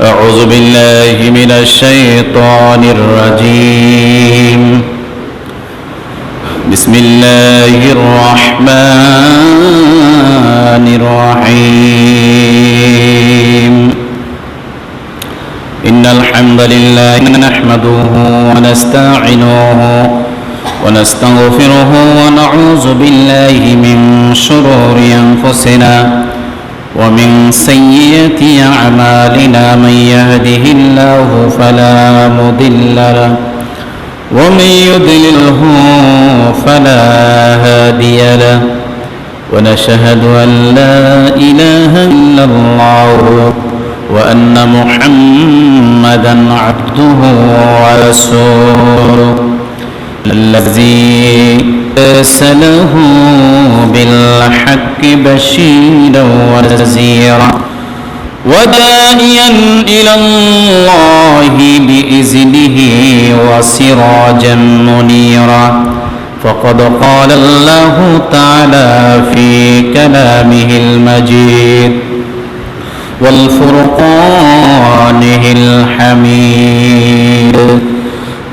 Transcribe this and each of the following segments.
أعوذ بالله من الشيطان الرجيم بسم الله الرحمن الرحيم إن الحمد لله نحمده ونستعينه ونستغفره ونعوذ بالله من شرور أنفسنا ومن سيئات أعمالنا من يهده الله فلا مضل له ومن يضلله فلا هادي له ونشهد أن لا إله إلا الله وأن محمدا عبده ورسوله الذي أرسله بالحق بشيرا ونذيرا وداعيا إلى الله بإذنه وسراجا منيرا فقد قال الله تعالى في كلامه المجيد والفرقانه الحميد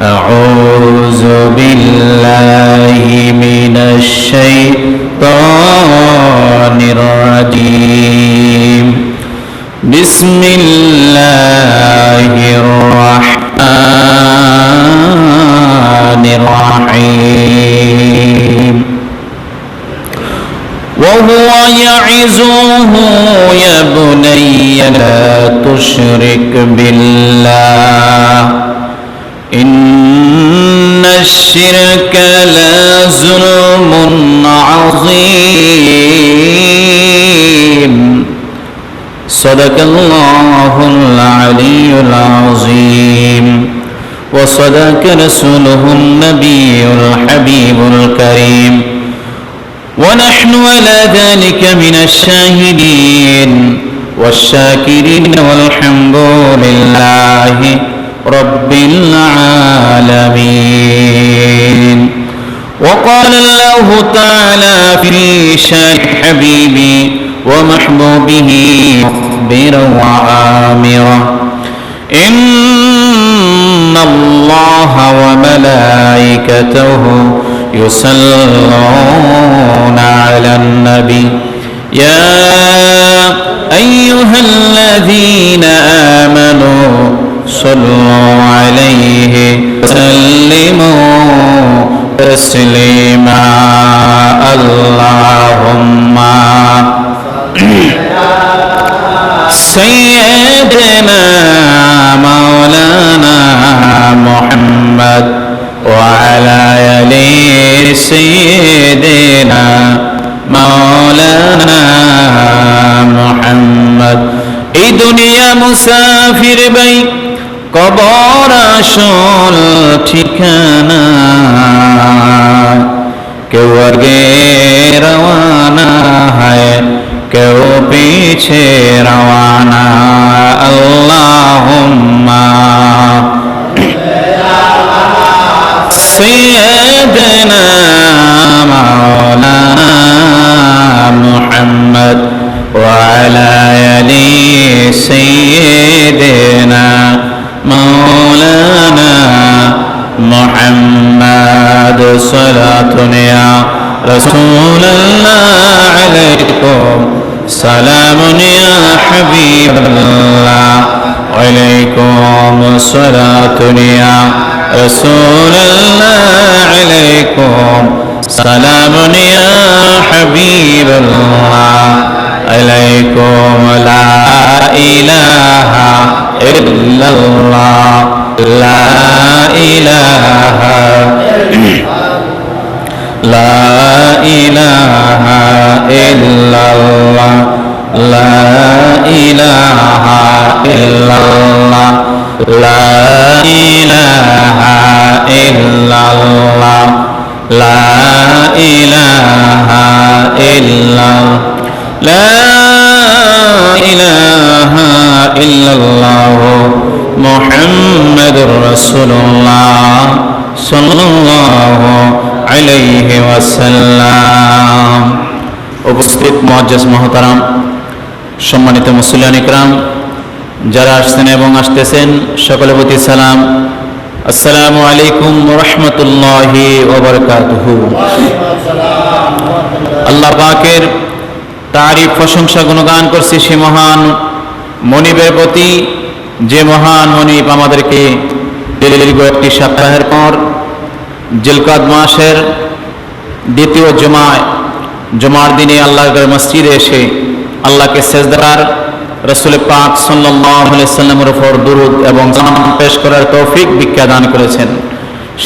أعوذ بالله من الشيطان الرجيم بسم الله الرحمن الرحيم وهو يعظه يا بني لا تشرك بالله إن الشرك لظلم عظيم صدق الله العلي العظيم وصدق رسوله النبي الحبيب الكريم ونحن على ذلك من الشاهدين والشاكرين والحمد لله رب العالمين وقال الله تعالى في شان حبيبي ومحبوبه مخبرا وعامرا إن الله وملائكته يصلون على النبي يا أيها الذين آمنوا صلوا عليه وسلموا تسليما اللهم سيدنا مولانا محمد وعلى آل سيدنا مولانا محمد এই দুনিয়া মুসাফির ভাই কবর আসল ঠিকানা কেউ আগে রওয়ানা হয় কেউ পিছে রওয়ানা আল্লাহুম্মা সাইয়্যিদানা মাওলানা মুহাম্মদ ওয়া আলা আলি সাইয়্যিদিনা مولانا محمد صلاة يا رسول الله عليكم سلام يا حبيب الله عليكم صلاة يا رسول الله عليكم سلام يا حبيب الله عليكم لا إله إلا الله لا إله لا إله إلا الله لا إله إلا الله لا إله إلا الله لا إله إلا لا إله إلا الله محمد رسول الله صلى الله عليه وسلم উপস্থিত মুআজ্জাজ মুহতারাম সম্মানিত মুসল্লিয়ান ইকরাম যারা আসছেন এবং আসতেছেন সকলের প্রতি সালাম। আসসালামু আলাইকুম ওয়া রাহমাতুল্লাহি ওয়া বারাকাতুহু। আল্লাহ পাকের তারিফ প্রশংসা গুণগান করছি সে মহান মনিবের প্রতি, যে মহান মনিব আমাদেরকে দীর্ঘ একটি সপ্তাহের পর জিলকাদ মাসের দ্বিতীয় জুমার দিনে আল্লাহর মসজিদে এসে আল্লাহকে সেজদার, রাসূল পাক সাল্লাল্লাহু আলাইহি সাল্লামের উপর দুরূদ এবং সালাম পেশ করার তৌফিক ভিক্ষা দান করেছেন।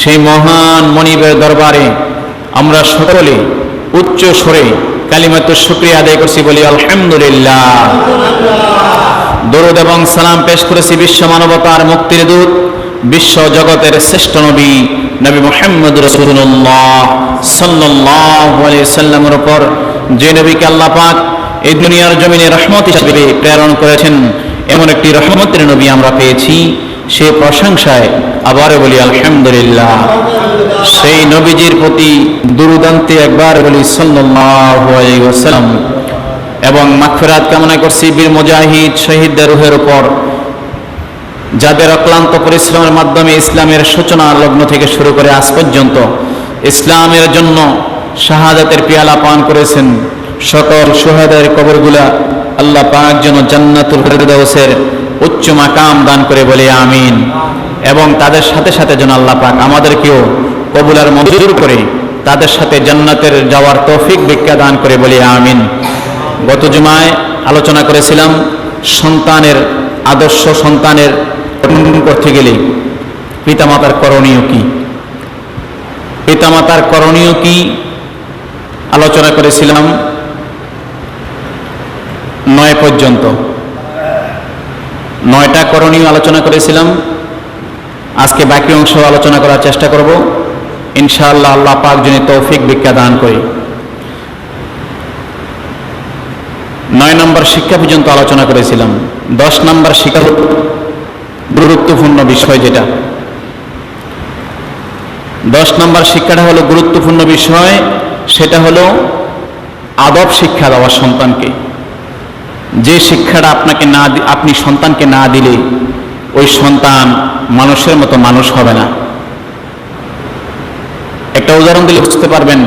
সেই মহান মনিবের দরবারে আমরা সকলে উচ্চ স্বরে কালিমাতুশ শুকরিয়া আদায় করছি, বলি আলহামদুলিল্লাহ। দুরূদ এবং সালাম পেশ করেছি বিশ্ব মানবতার মুক্তির দূত, বিশ্ব জগতের শ্রেষ্ঠ নবী নবী মুহাম্মদ রাসূলুল্লাহ সাল্লাল্লাহু আলাইহি সাল্লামের উপর, যে নবীকে আল্লাহ পাক এই দুনিয়ার জমিনে রহমত হিসেবে প্রেরণ করেছেন। এমন একটি রহমতের নবী আমরা পেয়েছি, সে প্রশংসায় আবার বলি আলহামদুলিল্লাহ। সেই নবীজির প্রতি দুরূদ আনতে একবার বলি সাল্লাল্লাহু আলাইহি ওয়াসাল্লাম, এবং মাগফিরাত কামনা করছি বীর মুজাহিদ শহীদদের রূহের উপর, যাদের অক্লান্ত পরিশ্রমের মাধ্যমে ইসলামের সূচনা লগ্ন থেকে শুরু করে আজ পর্যন্ত ইসলামের জন্য শাহাদাতের পেয়ালা পান করেছেন। সকল শুহাদার কবরগুলা আল্লাহ পাক যেন জান্নাতুল ফেরদাউসের উচ্চ মাকাম দান করে বলে আমিন। এবং তাদের সাথে সাথে যেন আল্লাহ পাক আমাদেরকেও কবুল আর মঞ্জুর করে তাদের সাথে জান্নাতের যাওয়ার তৌফিক ভিক্ষা দান করে বলে আমিন। গত জুমায় আলোচনা করেছিলাম সন্তানের আদর্শ, সন্তানের করতে গেলে পিতামাতার করণীয় কি, পিতামাতার করণীয় কি আলোচনা করেছিলাম 9 পর্যন্ত। 9টা করণীয় আলোচনা করেছিলাম। আজকে বাকি অংশ আলোচনা করার চেষ্টা করব ইনশাআল্লাহ, আল্লাহ পাক যিনি তৌফিক ভিক্ষা দান করে। 9 নম্বর শিক্ষা পর্যন্ত আলোচনা করেছিলাম। 10 নম্বর শিক্ষা গুরুত্বপূর্ণ বিষয়, যেটা 10 নম্বর শিক্ষাটা হলো গুরুত্বপূর্ণ বিষয়, সেটা হলো আদব শিক্ষা দেওয়া সন্তানকে। যে শিক্ষাটা আপনি সন্তানকে না দিলে ওই সন্তান মানুষের মতো মানুষ হবে না। একটা উদাহরণ দিলে বুঝতে পারবেন।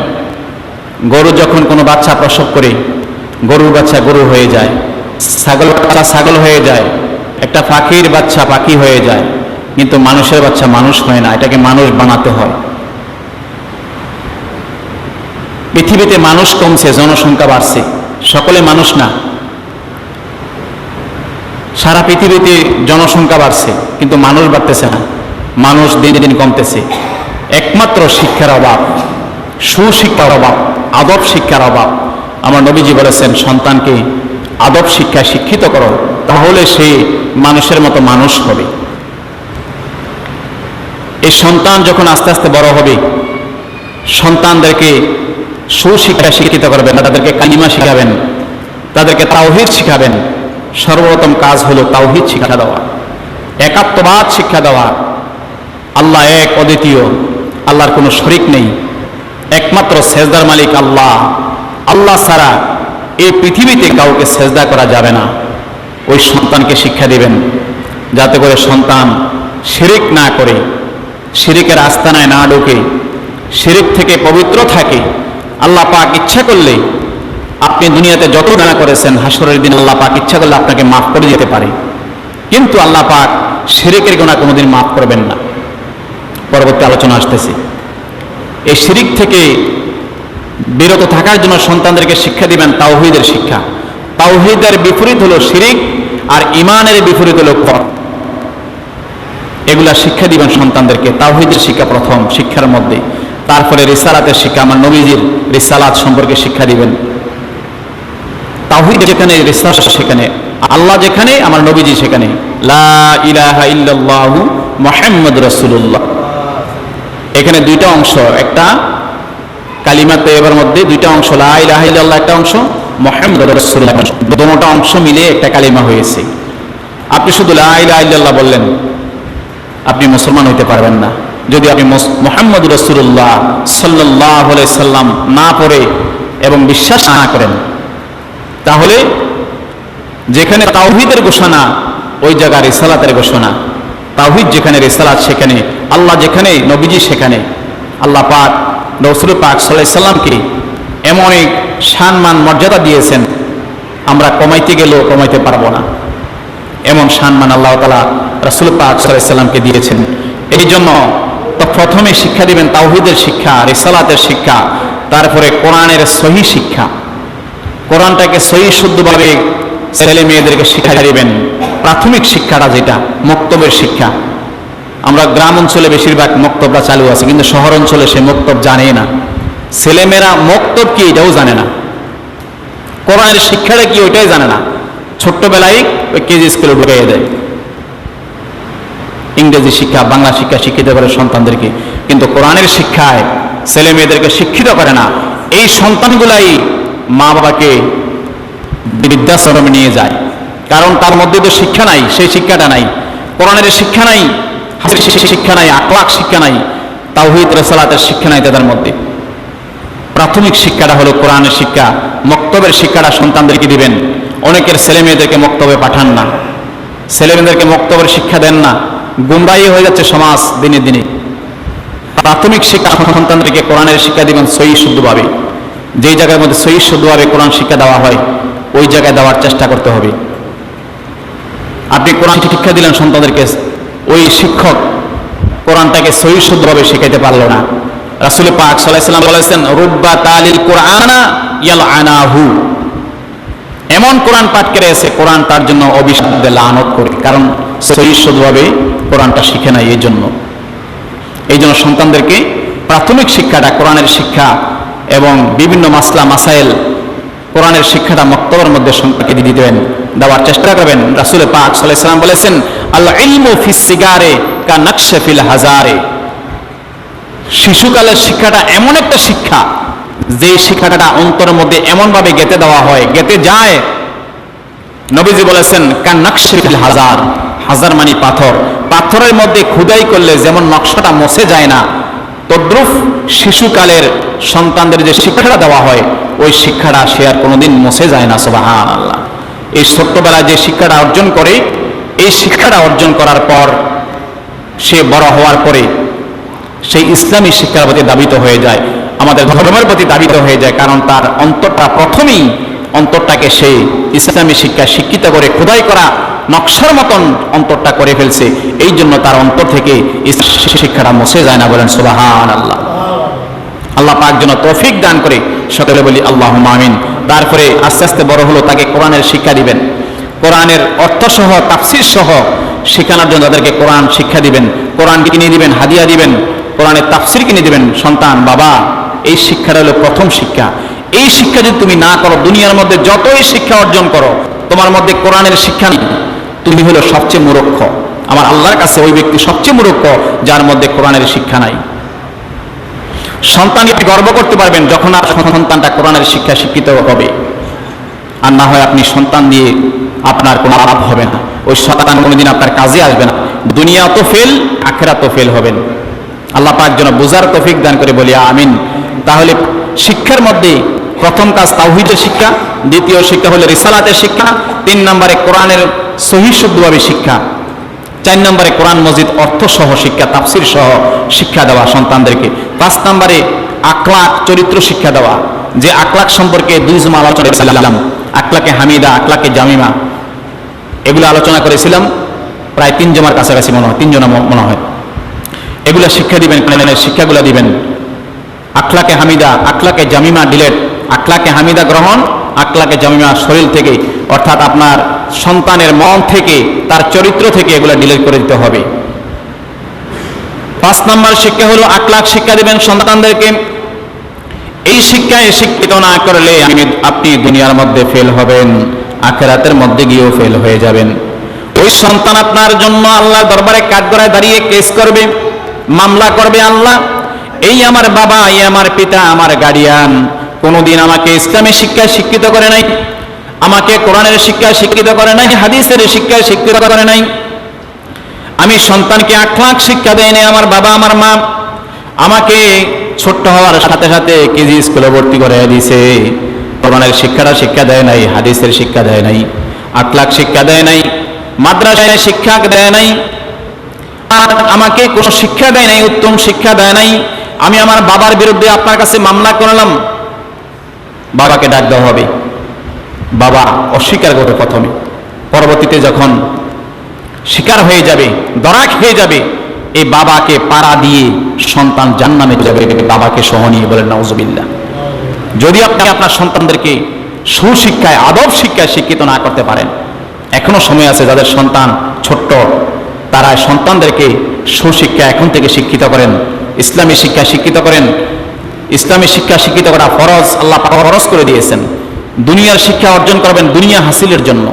গরু যখন কোনো বাচ্চা প্রসব করে, গরুর বাচ্চা গরু হয়ে যায়, ছাগল বাচ্চা ছাগল হয়ে যায়, একটা পাখির বাচ্চা পাখি হয়ে যায়, কিন্তু মানুষের বাচ্চা মানুষ হয় না। এটাকে মানুষ বানাতে হয়। পৃথিবীতে মানুষ কমছে, জনসংখ্যা বাড়ছে, সকলে মানুষ না। সারা পৃথিবীতে জনসংখ্যা বাড়ছে কিন্তু মানুষ বাড়তেছে না, মানুষ দিন দিন কমতেছে। একমাত্র শিক্ষার অভাব, সুশিক্ষার অভাব, আদব শিক্ষার অভাব। আমার নবীজি বলেছেন, সন্তানকে আদব শিক্ষায় শিক্ষিত করো, তাহলে সে মানুষের মতো মানুষ হবে। এই সন্তান যখন আস্তে আস্তে বড় হবে, সন্তানদেরকে সুশিক্ষায় শিক্ষিত করবেন, তাদেরকে কালিমা শিখাবেন, তাদেরকে তাওহীদ শিখাবেন। সর্বপ্রথম কাজ হলো তাওহীদ শিক্ষা দেওয়া, একাত্মবাদ শিক্ষা দেওয়া। আল্লাহ এক, অদ্বিতীয়, আল্লাহর কোনো শরীক নেই, একমাত্র সেজদার মালিক আল্লাহ। আল্লাহ ছাড়া এই পৃথিবীতে কাউকে সেজদা করা যাবে না। ওই সন্তানকে শিক্ষা দিবেন যাতে করে সন্তান শিরিক না করে, শিরিকের আস্তানায় না ঢোকে, শিরিক থেকে পবিত্র থাকে। আল্লাহ পাক ইচ্ছা করলে আপনি দুনিয়াতে যত গুনাহ করেছেন, হাসরের দিন আল্লাহ পাক ইচ্ছা করলে আপনাকে মাফ করে দিতে পারে, কিন্তু আল্লাহ পাক শিরিকের গুনাহ কোনোদিন মাফ করবেন না। পরবর্তী আলোচনা আসতেছে। এই শিরিক থেকে বিরত থাকার জন্য সন্তানদেরকে শিক্ষা দিবেন তাওহীদের শিক্ষা। তাওহীদের বিপরীত হলো শিরিক, আর ঈমানের বিপরীত হলো কুফর। এগুলা শিক্ষা দিবেন সন্তানদেরকে। তাওহীদের শিক্ষা প্রথম শিক্ষার মধ্যে, তারপরে রিসালাতের শিক্ষা, আমার নবীজির রিসালাত সম্পর্কে শিক্ষা দিবেন। তাওহীদ যেখানে, রিসালাত সেখানে, আল্লাহ যেখানে, আমার নবীজি সেখানে। লা ইলাহা ইল্লাল্লাহু মুহাম্মাদুর রাসূলুল্লাহ। এখানে দুইটা অংশ, একটা কালিমা তৈয়বার মধ্যে দুইটা অংশ, লা ইলাহা ইল্লাল্লাহ একটা অংশ, মুহাম্মাদুর রাসূলুল্লাহ। দুটোটা অংশ মিলে একটা কালিমা হয়েছে। আপনি শুধু লা ইলাহা ইল্লাল্লাহ বললেন, আপনি মুসলমান হইতে পারবেন না। যদি আপনি মুহাম্মাদুর রাসূলুল্লাহ সাল্লাল্লাহু আলাইহি সাল্লাম না পড়ে এবং বিশ্বাস না করেন, তাহলে যেখানে তাওহীদের ঘোষণা, ওই জায়গায় রিসালাতের ঘোষণা। তাওহীদ যেখানে, রিসালাত সেখানে, আল্লাহ যেখানে, নবীজি সেখানে। আল্লাহ পাক রাসূল পাক সাল্লাল্লাহু আলাইহি সাল্লামকে এমন এক সম্মান মর্যাদা দিয়েছেন, আমরা কমাইতে গেলেও কমাইতে পারবো না, এমন সম্মান আল্লাহ তাআলা রাসূল পাক সাল্লাল্লাহু আলাইহি সাল্লামকে দিয়েছেন। এই জন্য তো প্রথমে শিক্ষা দিবেন তাওহীদের শিক্ষা, রিসালাতের শিক্ষা, তারপরে কোরআনের সহি শিক্ষা। কোরআনটাকে সহি শুদ্ধভাবে ছেলে মেয়েদেরকে শিক্ষা দিবেন। প্রাথমিক শিক্ষাটা যেটা মক্তবের শিক্ষা, আমরা গ্রাম অঞ্চলে বেশিরভাগ মক্তবটা চালু আছে, কিন্তু শহর অঞ্চলে সে মক্তব জানে না। ছেলেমেয়েরা মক্তব কি এটাও জানে না, কোরআনের শিক্ষাটা কি ওইটাই জানে না। ছোট্টবেলায় ওই কেজি স্কুলে ঢুকিয়ে দেয়, ইংরেজি শিক্ষা, বাংলা শিক্ষা শিক্ষিত করে সন্তানদেরকে, কিন্তু কোরআনের শিক্ষায় ছেলে মেয়েদেরকে শিক্ষিত করে না। এই সন্তানগুলাই মা বাবাকে বৃদ্ধাশ্রমে নিয়ে যায়, কারণ তার মধ্যে তো শিক্ষা নাই, সেই শিক্ষাটা নাই, কোরআনের শিক্ষা নাই, হাদিসের শিক্ষা নাই, আখলাক শিক্ষা নাই, তাওহীদ রিসালাতের শিক্ষা নাই তাদের মধ্যে। প্রাথমিক শিক্ষাটা হলো কোরআনের শিক্ষা। মক্তবের শিক্ষাটা সন্তানদেরকে দিবেন। অনেকের ছেলে মেয়েদেরকে মক্তবে পাঠান না, ছেলে মেয়েদেরকে মক্তবের শিক্ষা দেন না, গুমরাহী হয়ে যাচ্ছে সমাজ দিনে দিনে। প্রাথমিক শিক্ষা সন্তানদেরকে কোরআনের শিক্ষা দিবেন সহি শুদ্ধভাবে। যেই জায়গার মধ্যে সহি শুদ্ধভাবে কোরআন শিক্ষা দেওয়া হয় ওই জায়গায় দেওয়ার চেষ্টা করতে হবে। আপনি কোরআন শিক্ষা দিলেন সন্তানদেরকে, ওই শিক্ষক কোরআনটাকে সহি শুদ্ধভাবে শেখাইতে পারলো না। রাসূল পাক সাল্লাল্লাহু আলাইহি ওয়াসাল্লাম বলেছেন, রুব্বা তালিল কুরআনা ইয়ালআনাহু, এমন কোরআন পাঠ করে এসে কোরআন তার জন্য অভিশাপ দিয়ে লানত করে, কারণ সহি শুদ্ধভাবে কোরআনটা শিখে নাই। এই জন্য সন্তানদেরকে প্রাথমিক শিক্ষাটা কোরআনের শিক্ষা এবং বিভিন্ন মাসলা মাসাইল কোরআনের শিক্ষাটা মক্তবের মধ্যে সন্তানকে দিয়ে দিবেন, দেওয়ার চেষ্টা করবেন। রাসূল পাক সাল্লাল্লাহু আলাইহি ওয়াসাল্লাম বলেছেন, আল ইলমু ফিস সিগারে কা নাকশা ফিল হাজারে। শিশুকালের শিক্ষাটা এমন একটা শিক্ষা, যে শিক্ষাটা অন্তরের মধ্যে এমনভাবে গেঁথে দেওয়া হয়, গেঁথে যায়। নবীজি বলেছেন, কা নাকশা ফিল হাজার, হাজার মানে পাথর, পাথরের মধ্যে খোদাই করলে যেমন নকশাটা মুছে যায় না, তদ্রূপ শিশুকালের সন্তানদের যে শিক্ষাটা দেওয়া হয় ওই শিক্ষাটা সে আর কোনোদিন মুছে যায় না। সুবহানাল্লাহ। এই ছোট্টবেলায় যে শিক্ষাটা অর্জন করে, এই শিক্ষাটা অর্জন করার পর সে বড় হওয়ার পরে সেই ইসলামী শিক্ষার প্রতি দাবিত হয়ে যায়, আমাদের ধর্মের প্রতি দাবিত হয়ে যায়, কারণ তার অন্তরটা প্রথমেই অন্তরটাকে সে ইসলামী শিক্ষা শিক্ষিত করে খোদাই করা নকশার মতন অন্তরটা করে ফেলছে। এই জন্য তার অন্তর থেকে শিক্ষাটা মুছে যায় না। বলেন সুবহানাল্লাহ। আল্লাহ পাক যেন তৌফিক দান করে, সকলে বলি আল্লাহুম্মা আমিন। তারপরে আস্তে আস্তে বড় হলো, তাকে কোরআনের শিক্ষা দিবেন, কোরআনের অর্থ সহ তাফসীর সহ শেখানোর জন্য তাদেরকে কোরআন শিক্ষা দিবেন, কোরআন কিনে দিবেন, হাদিয়া দিবেন, কোরআনের তাফসীর কিনে দিবেন। সন্তান, বাবা, এই শিক্ষাটা হলো প্রথম শিক্ষা। এই শিক্ষা যদি তুমি না করো, দুনিয়ার মধ্যে যতই শিক্ষা অর্জন করো, তোমার মধ্যে কোরআনের শিক্ষা নেই, তুমি হলো সবচেয়ে মূর্খ। আমার আল্লাহর কাছে ওই ব্যক্তি সবচেয়ে মূর্খ যার মধ্যে কোরআনের শিক্ষা নাই। সন্তানকে গর্ব করতে পারবেন যখন সন্তানটা কোরআনের শিক্ষা শিক্ষিত হবে, আর না হয় আপনি সন্তান দিয়ে আপনার কোনো লাভ হবে না, ওই সন্তান কোনোদিন আপনার কাজে আসবে না, দুনিয়া তো ফেল, আখিরাত তো ফেল হবেন। আল্লাহ পাক যেন বুঝার তৌফিক দান করে, বলি আমিন। তাহলে শিক্ষার মধ্যে প্রথম কাজ তাওহীদের শিক্ষা, দ্বিতীয় শিক্ষা হলো রিসালাতের শিক্ষা, 3 নম্বরে কোরআনের সহি শুদ্ধভাবে শিক্ষা, 4 নম্বরে কোরআন মজিদ অর্থ সহ শিক্ষা, তাফসীর সহ শিক্ষা দেওয়া সন্তানদেরকে, 5 নম্বরে আখলাক চরিত্র শিক্ষা দেওয়া। যে আখলাক সম্পর্কে 2 জুমা আলোচনা করেছিলাম, আখলাকে হামিদা, আখলাকে জামিমা, এগুলো আলোচনা করেছিলাম প্রায় 3 জমার কাছাকাছি মনে হয়, 3 জনা মনে হয়। এগুলো শিক্ষা দিবেন, শিক্ষাগুলো দিবেন। আখলাকে হামিদা, আখলাকে জামিমা ডিলেট, আখলাকে হামিদা গ্রহণ, আখলাকে জামিমা শরীর থেকে, অর্থাৎ আপনার সন্তানের মন থেকে, তার চরিত্র থেকে এগুলো ডিলেট করে দিতে হবে। 5 নম্বর শিক্ষা হলো আখলাক শিক্ষা দিবেন সন্তানদেরকে। এই শিক্ষায় শিক্ষিত না করলে আপনি দুনিয়ার মধ্যে ফেল হবেন, আখিরাতের মধ্যে গিয়েও ফেল হয়ে যাবেন। ওই সন্তান আপনার জন্য আল্লাহর দরবারে কাঠগড়ায় দাঁড়িয়ে কেস করবে, মামলা করবে। আল্লাহ, এই আমার বাবা, এই আমার পিতা, আমার গার্ডিয়ান কোনোদিন আমাকে ইসলামী শিক্ষায় শিক্ষিত করে নাই, আমাকে কোরআনের শিক্ষায় শিক্ষিত করে নাই, হাদিসের শিক্ষায় শিক্ষিত করে নাই, আমি সন্তানকে আখলাক শিক্ষা দেয় নাই। আমার বাবা, আমার মা আমাকে ছোট্ট হওয়ার সাথে সাথে কেজি স্কুলে ভর্তি করে দিয়েছে, কোরআনের শিক্ষাটা শিক্ষা দেয় নাই, হাদিসের শিক্ষা দেয় নাই, আখলাক শিক্ষা দেয় নাই, মাদ্রাসায় শিক্ষা দেয় নাই, আমাকে কোনো শিক্ষা দেয় নাই, উত্তম শিক্ষা দেয় নাই, আমি আমার বাবার বিরুদ্ধে আপনার কাছে মামলা করলাম, বাবাকে ডাক দেওয়া হবে। বাবা অস্বীকার করবে প্রথমে, পরবর্তীতে যখন শিকার হয়ে যাবে, দরাক হয়ে যাবে, এই বাবাকে পাড়া দিয়ে সন্তান জান্নাতে যাবে, বাবাকে সহ নিয়ে। বলেন নাউজুবিল্লাহ। যদি আপনি আপনার সন্তানদেরকে সুশিক্ষায়, আদব শিক্ষায় শিক্ষিত না করতে পারেন, এখনো সময় আছে যাদের সন্তান ছোট্ট, তারা সন্তানদেরকে সুশিক্ষা এখন থেকে শিক্ষিত করেন, ইসলামী শিক্ষা শিক্ষিত করেন। ইসলামী শিক্ষা শিক্ষিত করা ফরজ, আল্লাহ ফরজ করে দিয়েছেন। দুনিয়ার শিক্ষা অর্জন করবেন দুনিয়া হাসিলের জন্য,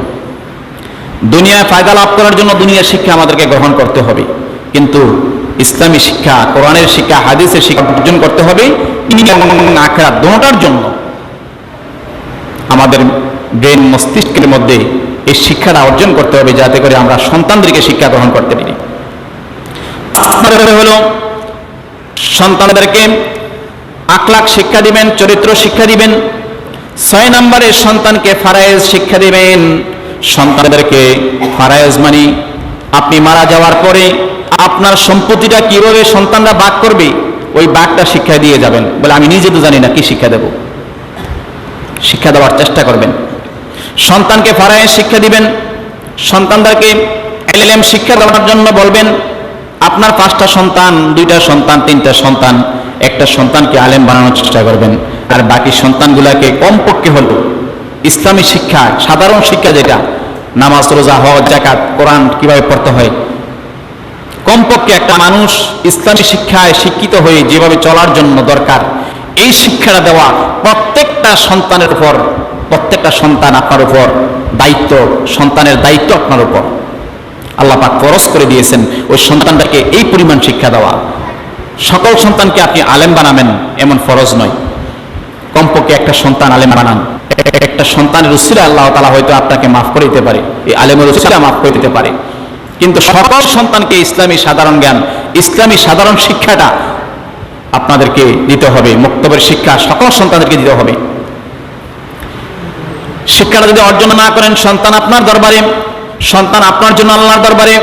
দুনিয়ায় ফায়দা লাভ করার জন্য দুনিয়ার শিক্ষা আমাদেরকে গ্রহণ করতে হবে, কিন্তু ইসলামী শিক্ষা, কোরআনের শিক্ষা, হাদিসের শিক্ষা অর্জন করতে হবে আখিরাত দুটোটার জন্য। আমাদের ব্রেন, মস্তিষ্কের মধ্যে এই শিক্ষাটা অর্জন করতে হবে, যাতে করে আমরা সন্তানদেরকে শিক্ষা গ্রহণ করতে পারি। হলো সন্তানদেরকে আখলাক শিক্ষা দিবেন, চরিত্র শিক্ষা দিবেন। 6 নম্বরে সন্তানকে ফারায়েজ শিক্ষা দিবেন। সন্তানদেরকে ফারায়েজ মানে আপনি মারা যাওয়ার পরে আপনার সম্পত্তিটা কিভাবে সন্তানরা ভাগ করবে, ওই ভাগটা শিক্ষা দিয়ে যাবেন। বলে আমি নিজে তো জানি না, কি শিক্ষা দেব? শিক্ষা দেওয়ার চেষ্টা করবেন। সন্তানকে ফারায়েজ শিক্ষা দিবেন। সন্তানদেরকে ইলম শিক্ষা দেওয়ার জন্য বলবেন। আপনার 5টা সন্তান, 2টা সন্তান, 3টা সন্তান, একটা সন্তানকে আলেম বানানোর চেষ্টা করবেন, আর বাকি সন্তানগুলাকে কমপক্ষে হলো ইসলামী শিক্ষা, সাধারণ শিক্ষা, যেটা নামাজ, রোজা, হজ, যাকাত, কোরআন কিভাবে পড়তে হয়, কমপক্ষে একটা মানুষ ইসলামী শিক্ষায় শিক্ষিত হয়ে যেভাবে চলার জন্য দরকার, এই শিক্ষাটা দেওয়া প্রত্যেকটা সন্তানের উপর, প্রত্যেকটা সন্তান আপনার উপর দায়িত্ব, সন্তানের দায়িত্ব আপনার উপর। আল্লাহ পাক ফরজ করে দিয়েছেন ওই সন্তানটাকে এই পরিমাণ শিক্ষা দেওয়া। সকল সন্তানকে আপনি আলেম বানাবেন এমন ফরজ নয়, কমপক্ষে একটা সন্তান আলেম বানান। একটা সন্তানের উসিলায় আল্লাহ তাআলা হয়তো আপনাকে মাফ করে দিতে পারে, এই আলেমের উসিলায় মাফ করে দিতে পারে, কিন্তু সকল সন্তানকে ইসলামী সাধারণ জ্ঞান, ইসলামী সাধারণ শিক্ষাটা আপনাদেরকে দিতে হবে। মুক্তবের শিক্ষা সকল সন্তানদেরকে দিতে হবে। শিক্ষাটা যদি অর্জন না করেন, সন্তান আপনার দরবারে, সন্তান আপনার জন্য আল্লাহর দরবারে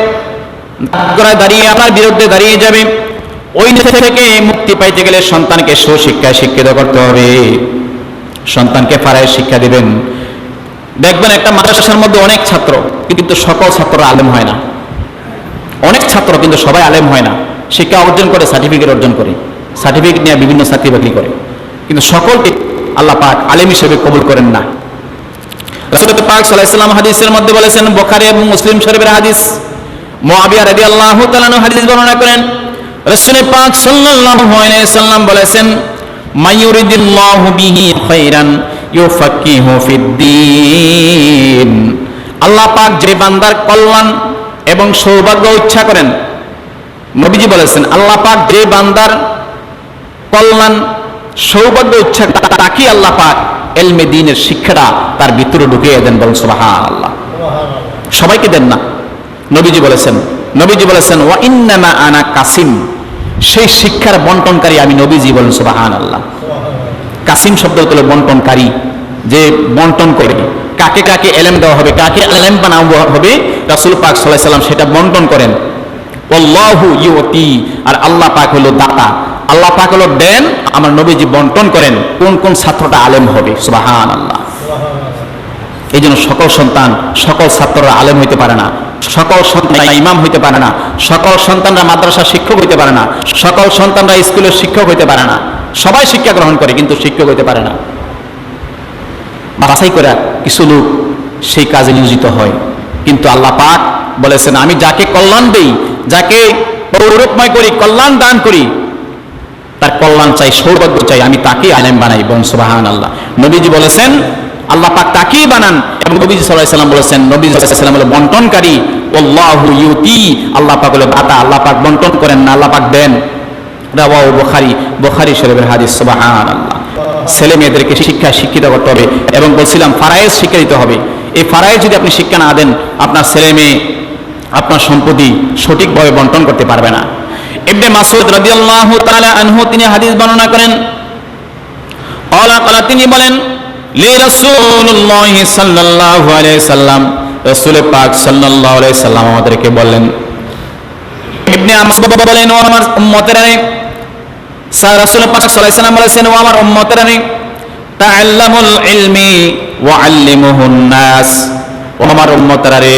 দাঁড়িয়ে আপনার বিরুদ্ধে দাঁড়িয়ে যাবে। ওই থেকে মুক্তি পাইতে গেলে সন্তানকে সুশিক্ষায় শিক্ষিত করতে হবে। সন্তানকে ফারায়েজ শিক্ষা দিবেন। দেখবেন একটা মাদ্রাসার মধ্যে অনেক ছাত্র, কিন্তু সকল ছাত্ররা আলেম হয় না। অনেক ছাত্র কিন্তু সবাই আলেম হয় না। শিক্ষা অর্জন করে, সার্টিফিকেট অর্জন করে, সার্টিফিকেট নিয়ে বিভিন্ন চাকরি বাকরি করে, কিন্তু সকলকে আল্লাহ পাক আলেম হিসেবে কবুল করেন না। রাসূল পাক সাল্লাল্লাহু আলাইহি ওয়াসাল্লাম হাদিসের মধ্যে বলেছেন, বুখারী এবং মুসলিম শরীফের হাদিস, মুআবিয়া রাদিয়াল্লাহু তাআলা আনহু হাদিস বর্ণনা করেন, রাসূল পাক সাল্লাল্লাহু আলাইহি ওয়াসাল্লাম বলেছেন, মাইয়ুরিদিল্লাহু বিহি খাইরান ইউফাক্কিহু ফিদ্দীন। আল্লাহ পাক যে বান্দার কল্যাণ এবং সৌভাগ্য ইচ্ছা করেন, নবীজি বলেছেন, আল্লাহ পাক যে বান্দার কল্যাণ, সৌভাগ্য ইচ্ছা, তাকে আল্লাহ পাক ইলমে দ্বীনের শিক্ষাটা তার ভিতরে ঢুকিয়ে দেন। বলেন সুবহানাল্লাহ। সবাইকে দেন না। নবীজি বলেছেন, ওয়া ইন্নামা আনা কাসিম, সেই শিক্ষার বন্টনকারী আমি নবীজি। বলেন সুবহানাল্লাহ। কাসিম শব্দ হলো বন্টনকারী, যে বন্টন করে কাকে কাকে ইলম দেওয়া হবে, কাকে ইলম বানানো হবে, রাসূল পাক সাল্লাল্লাহু আলাইহি ওয়াসাল্লাম সেটা বন্টন করেন। আল্লাহু ইউতি, আর আল্লাহ পাক হলো দাতা, আল্লাহ পাক হলো দেন, আমার নবীজি বন্টন করেন কোন কোন ছাত্রটা আলেম হবে। সুবহানাল্লাহ। এই জন্য সকল সন্তান, সকল ছাত্ররা আলেম হইতে পারে না, সকল সন্তানরা ইমাম হইতে পারে না, সকল সন্তানরা মাদ্রাসা শিক্ষক হইতে পারে না, সকল সন্তানরা স্কুলের শিক্ষক হইতে পারে না। সবাই শিক্ষা গ্রহণ করে কিন্তু শিক্ষক হইতে পারে না। বাছাই করে কিছু লোক সেই কাজে নিয়োজিত হয়, কিন্তু আল্লাহ পাক বলেছেন, আমি যাকে কল্যাণ দেই, যাকে গৌরবময় করি, কল্যাণ দান করি, তার কল্যাণ চাই, সৌভাগ্য চাই, আমি তাকে আলেম বানাই। বলেন সুবহানাল্লাহ। নবীজি বলেছেন আল্লাহ পাক তাকেই বানান, এবং নবীজি সাল্লাল্লাহু আলাইহি ওয়াসাল্লাম বলেছেন, নবীজি সাল্লাল্লাহু আলাইহি ওয়াসাল্লাম হলো বন্টনকারী, আল্লাহু ইউতি, আল্লাহ পাক হলো দাতা, আল্লাহ পাক বন্টন করেন না, আল্লাহ পাক দেন। রাওয়াহু বুখারী শরীফের হাদিস। সুবহানাল্লাহ। ছেলে মেয়েদেরকে শিক্ষা শিক্ষিত করতে হবে, এবং বলছিলাম ফারায়েজ শিক্ষা দিতে হবে। এই ফারায়েজ যদি আপনি শিক্ষা না দেন, আপনার ছেলে মেয়ে আপনার সম্পত্তি সঠিকভাবে বন্টন করতে পারবে না। ইবনে মাসউদ রাদিয়াল্লাহু তাআলা আনহু তিনি হাদিস বর্ণনা করেন, তিনি বলেন, লি রাসূলুল্লাহ সাল্লাল্লাহু আলাইহি সাল্লাম রাসূল পাক সাল্লাল্লাহু আলাইহি সাল্লাম আমাদেরকে বললেন, ইবনে আব্বাস বলেন, ও আমার উম্মতেরা, রাসূল পাক সাল্লাল্লাহু আলাইহি সাল্লাম বলেছেন, ও আমার উম্মতেরা, তাআল্লামুল ইলমি ওয়া আল্লিমুহুন নাস, ও আমার উম্মতেরা রে,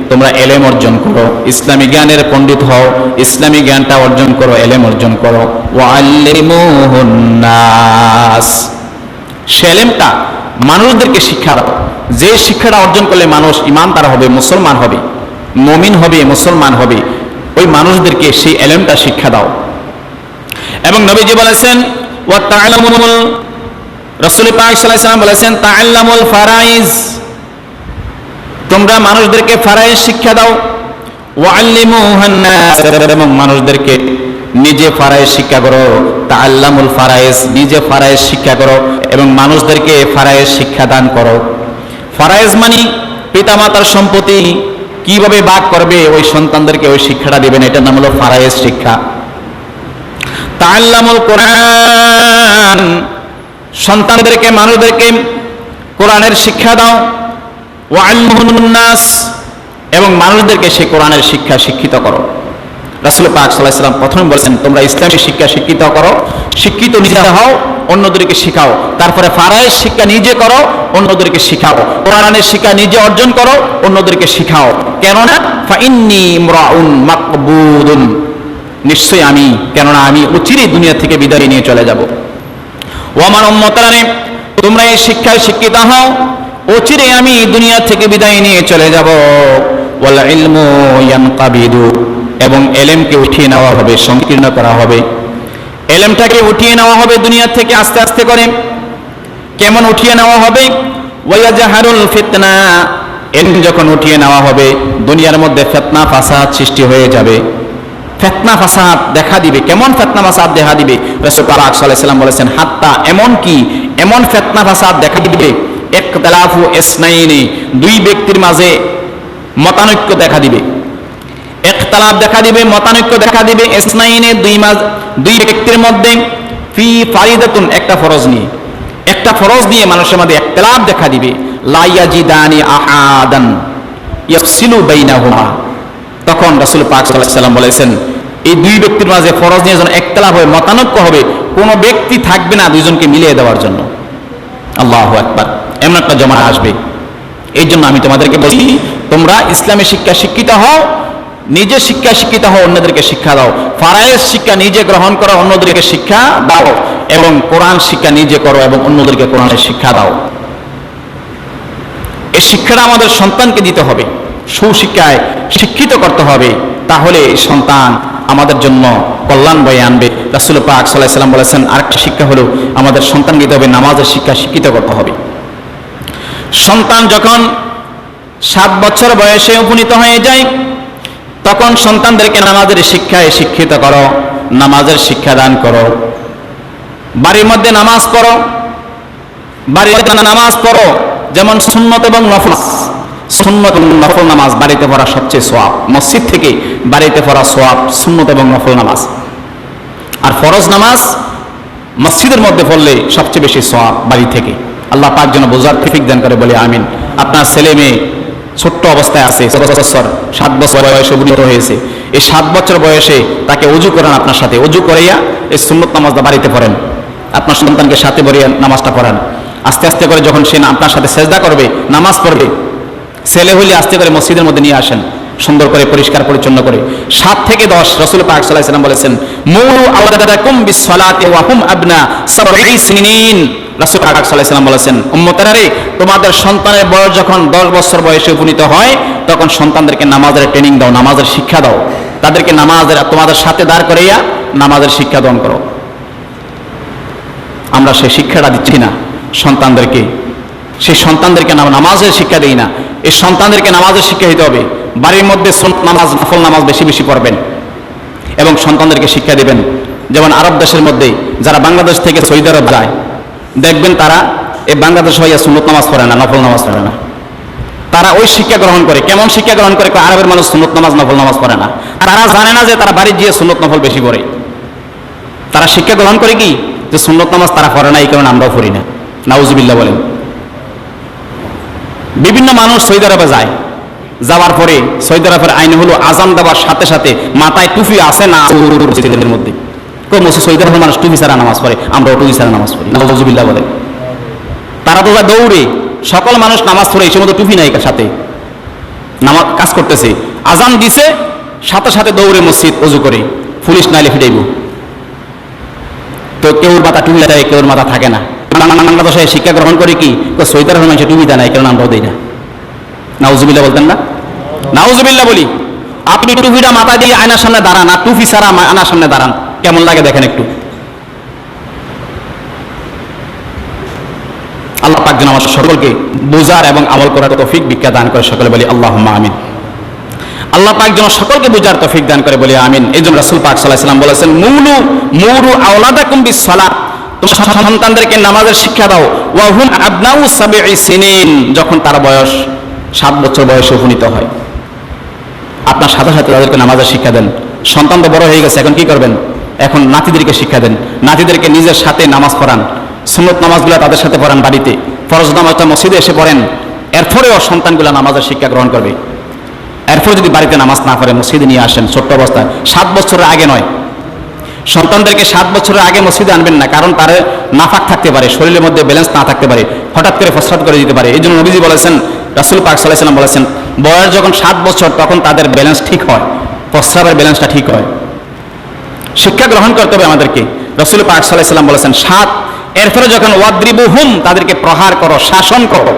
তোমরা এলেম অর্জন করো, ইসলামী জ্ঞানের পণ্ডিত হও, ইসলামী জ্ঞানটা অর্জন করো, এলেম অর্জন করো। ওয়া আল্লিমুহুন নাস, সে এলেমটা মানুষদেরকে শিক্ষা দাও। যে শিক্ষাটা অর্জন করলে মানুষ ঈমানদার হবে, মুসলমান হবে, মুমিন হবে, মুসলমান হবে, ওই মানুষদেরকে সেই এলেমটা শিক্ষা দাও। এবং নবীজি বলেছেন, ওয়া তাআল্লামুল, রাসূল পাক সাল্লাল্লাহু আলাইহি সাল্লাম বলেছেন, তাআল্লামুল ফারাইজ, তোমরা মানুষদেরকে ফারাইজ শিক্ষা দাও। ওয়া আল্লিমুহান নাস, এবং মানুষদেরকে নিজে ফারাইজ শিক্ষা করো। তাআল্লামুল ফারাইজ, নিজে ফারাইজ শিক্ষা করো এবং মানুষদেরকে ফারাইজ শিক্ষা দান করো। ফারাইজ মানে পিতামাতার সম্পত্তি কিভাবে ভাগ করবে, ওই সন্তানদেরকে ওই শিক্ষাটা দিবেন, এটার নাম হলো ফারাইজ শিক্ষা। তাআল্লামুল কোরআন, সন্তানদেরকে মানুষদেরকে কোরআনের শিক্ষা দাও। ওয়া আল্লিমুহুন নাস, এবং মানুষদেরকে সেই কোরআনের শিক্ষা শিক্ষিত করো। রাসূল পাক সাল্লাল্লাহু আলাইহি সাল্লাম প্রথমে বলেছেন, তোমরা ইসলামী শিক্ষা শিক্ষিত করো, শিক্ষিত নিজে হও, অন্যদেরকে শিখাও। তারপরে ফারাইজ শিক্ষা নিজে করো, অন্যদেরকে শিখাও। কোরআনের শিক্ষা নিজে অর্জন করো, অন্যদেরকে শিখাও। কেননা ফাইন্নী ইমরাউন মাকবুদুন, নিশ্চয়ই আমি, কেননা আমি অচিরেই দুনিয়া থেকে বিদায় নিয়ে চলে যাব। ও আমার উম্মতেরা, তোমরা এই শিক্ষায় শিক্ষিত হও, অচিরেই আমি দুনিয়া থেকে বিদায় নিয়ে চলে যাব। ওয়াল ইলমু ইয়ানকাবিদু, এবং এলেমকে উঠিয়ে নেওয়া হবে, সংকীর্ণ করা হবে। এলেমটাকে উঠিয়ে নেওয়া হবে দুনিয়া থেকে আস্তে আস্তে করে। কেমন উঠিয়ে নেওয়া হবে? ওয়ায়াজহারুল ফিতনা, এলেম যখন উঠিয়ে নেওয়া হবে, দুনিয়ার মধ্যে ফিতনা ফাসাদ সৃষ্টি হয়ে যাবে, ফিতনা ফাসাদ দেখা দিবে। কেমন ফিতনা ফাসাদ দেখা দিবে? রাসূল পাক সাল্লাল্লাহু আলাইহি সাল্লাম বলেছেন, হাত্তা এমন কি, এমন ফিতনা ফাসাদ দেখা দিবে, ইখতিলাফু ইসনাইনি, দুই ব্যক্তির মাঝে মতানৈক্য দেখা দিবে। ইখতিলাফ দেখা দিবে, মতানৈক্য দেখা দিবে, ইসনাইনি, দুই ব্যক্তির মধ্যে, ফি ফারিদাতুন, একটা ফরজ নিয়ে, একটা ফরজ নিয়ে মানুষের মধ্যে ইখতিলাফ দেখা দিবে। লা ইয়াজিদানি আহাদান ইয়াফসিলু বাইনাহুমা, তখন রাসূল পাক সাল্লাল্লাহু আলাইহি সাল্লাম বলেছেন, এই দুই ব্যক্তির মাঝে ফরজ নিয়ে যখন ইখতিলাফ হবে, মতানৈক্য হবে, কোনো ব্যক্তি থাকবে না দুইজনকে মিলিয়ে দেওয়ার জন্য। আল্লাহু আকবার, এমন একটা জমানা আসবে। এই জন্য আমি তোমাদেরকে বলি, তোমরা ইসলামী শিক্ষা শিক্ষিত হও, নিজে শিক্ষা শিক্ষিত হও, অন্যদেরকে শিক্ষা দাও। ফারায়েজ শিক্ষা নিজে গ্রহণ করো, অন্যদেরকে শিক্ষা দাও, এবং কোরআন শিক্ষা নিজে করো এবং অন্যদেরকে কোরআনের শিক্ষা দাও। এই শিক্ষাটা আমাদের সন্তানকে দিতে হবে, সুশিক্ষায় শিক্ষিত করতে হবে, তাহলে এই সন্তান আমাদের জন্য কল্যাণ বয়ে আনবে। রাসূল পাক সাল্লাল্লাহু আলাইহি সাল্লাম বলেছেন, আরেকটা শিক্ষা হলো আমাদের সন্তানকে দিতে হবে নামাজের শিক্ষা শিক্ষিত করতে হবে। সন্তান যখন 7 বছর বয়সে উপনীত হয়ে যায়, তখন সন্তানদেরকে নামাজের শিক্ষায় শিক্ষিত করো, নামাজের শিক্ষা দান করো। বাড়ির মধ্যে নামাজ পড়ো, বাড়িতে নামাজ পড়ো, যেমন সুন্নত এবং নফল। সুন্নত এবং নফল নামাজ বাড়িতে পড়া সবচেয়ে সওয়াব, মসজিদ থেকে বাড়িতে পড়া সওয়াব সুন্নত এবং নফল নামাজ। আর ফরজ নামাজ মসজিদের মধ্যে পড়লে সবচেয়ে বেশি সওয়াব বাড়ি থেকে। আল্লাহ পাক যেন বোঝার তৌফিক দান করে, বলে আমিন। আপনার ছেলে মেয়ে ছোট্ট অবস্থায় আছে, 7 বছর বয়সে উপনীত হয়েছে, এই 7 বছর বয়সে তাকে ওযু করেন, আপনার সাথে ওযু করাইয়া এই সুন্নত নামাজটা বাড়িতে পড়েন, আপনার সন্তানকে সাথে বরিয়া নামাজটা পড়ান। আস্তে আস্তে করে যখন সে আপনার সাথে সেজদা করবে, নামাজ পড়বে, ছেলে হলে আস্তে করে মসজিদের মধ্যে নিয়ে আসেন, সুন্দর করে পরিষ্কার পরিচ্ছন্ন করে। 7 থেকে 10 রাসূল পাক সাল্লাল্লাহু আলাইহি সাল্লাম বলেছেন, মুরু আওলাদাকুম বিসসালাতি ওয়া হুম আবনা 7 সিনিন। রাসূল পাক সাল্লাল্লাহু আলাইহি সাল্লাম বলেছেন, উম্মতেরা রে, তোমাদের সন্তানের বয়স যখন 10 বছর বয়সে উপনীত হয়, তখন সন্তানদেরকে নামাজের ট্রেনিং দাও, নামাজের শিক্ষা দাও, তাদেরকে নামাজের তোমাদের সাথে দাঁড় করাইয়া নামাজের শিক্ষা দান করো। আমরা সেই শিক্ষাটা দিচ্ছি না সন্তানদেরকে, সেই সন্তানদেরকে নামাজের শিক্ষা দেই না। এই সন্তানদেরকে নামাজের শিক্ষা দিতে হবে। বাড়ির মধ্যে সুন্নত নামাজ, নফল নামাজ বেশি বেশি পড়বেন এবং সন্তানদেরকে শিক্ষা দেবেন। যেমন আরব দেশের মধ্যে যারা বাংলাদেশ থেকে সৌদি আরব যায়, দেখবেন তারা এই বাংলাদেশ হইয়া সুন্নত নামাজ পড়ে না, নফল নামাজ পড়ে না। তারা ওই শিক্ষা গ্রহণ করে। কেমন শিক্ষা গ্রহণ করে? আরবের মানুষ সুন্নত নামাজ, নফল নামাজ পড়ে না। তারা জানে না যে তারা বাড়ি গিয়ে সুন্নত নফল বেশি পড়ে। তারা শিক্ষা গ্রহণ করে কি, যে সুন্নত নামাজ তারা পড়ে না, এই কারণে আমরাও পড়ি না। নাউজুবিল্লাহ বলেন। বিভিন্ন মানুষ সৌদি আরবে যায়, যাওয়ার পরে সৌদি আরবের আইন হলো আজান দেওয়ার সাথে সাথে মাথায় টুপি আছে না মসজিদের মধ্যে। সৌদি আরবের মানুষ টুপি ছাড়া নামাজ পড়ে, আমরা টুপি ছাড়া নামাজ পড়ি, নাউজুবিল্লাহ বলে। তারা তো দৌড়ে, সকল মানুষ নামাজ পড়ে, এই সময় টুপি নাই সাথে, নামাজ কাজ করতেছে, আজান দিছে সাথে সাথে দৌড়ে মসজিদ অজু করে, পুলিশ নাইলে ফিরাইব। তো কেউর মাথা টুপি দেয়, কেউর মাথা থাকে না। বাংলাদেশে শিক্ষা গ্রহণ করে কি সৌদি আরবের মানুষের টুপি দেয় নাই, কারণ আমরাও দেই না। নাউজুবিল্লাহ বলতেন না? নাউজুবিল্লাহ বলি। আপনি টুপিটা মাথা দিয়ে আয়নার সামনে দাঁড়ান, আর টুপি ছাড়া আয়নার সামনে দাঁড়ান, কেমন লাগে দেখেন একটু। আল্লাহ পাক যেন আমাদের সকলকে বুঝার এবং আমল করার তৌফিক ভিক্ষা দান করে, সকলে বলি আল্লাহুম্মা আমিন। আল্লাহ পাক যেন সকলকে বুঝার তৌফিক দান করে, বলি আমিন। এই জন্য রাসূল পাক সাল্লাল্লাহু আলাইহি ওয়াসাল্লাম বলেছেন, মুরু আওলাদাকুম বিস-সালাত, তোমরা সন্তানদেরকে নামাজের শিক্ষা দাও, ওয়া হুম আবনাউ সাবঈ সিনিন, যখন তার বয়স 7 বছর বয়সে উপনীত হয়। আপনার সাথে সাথে তাদেরকে নামাজের শিক্ষা দেন। সন্তান তো বড় হয়ে গেছে, এখন কি করবেন? এখন নাতিদেরকে শিক্ষা দেন, নাতিদেরকে নিজের সাথে নামাজ পড়ান, সুন্নত নামাজগুলো তাদের সাথে পড়ান বাড়িতে, ফরজ নামাজটা মসজিদে এসে পড়েন। এরপরেও সন্তানগুলো নামাজের শিক্ষা গ্রহণ করবে। এরপর যদি বাড়িতে নামাজ না পড়ে মসজিদে নিয়ে আসেন ছোট্ট অবস্থায়, 7 বছরের আগে নয়। সন্তানদেরকে 7 বছরের আগে মসজিদে আনবেন না, কারণ তার নাফাক থাকতে পারে, শরীরের মধ্যে ব্যালেন্স না থাকতে পারে, হঠাৎ করে ফসফাট করে দিতে পারে। এই জন্য নবীজি বলেছেন, রাসূল পাক সাল্লাল্লাহু আলাইহি ওয়াসাল্লাম বলেছেন, বয়স যখন 7 বছর তখন তাদের ব্যালেন্স ঠিক হয়, প্রস্রাবের ব্যালেন্সটা ঠিক হয়। শিক্ষা গ্রহণ করতে হবে আমাদেরকে। রাসূল পাক সাল্লাল্লাহু আলাইহি ওয়াসাল্লাম বলেছেন 7। এরপরে যখন ওয়াদ্রিবুহুম, তাদেরকে প্রহার করো, শাসন করো,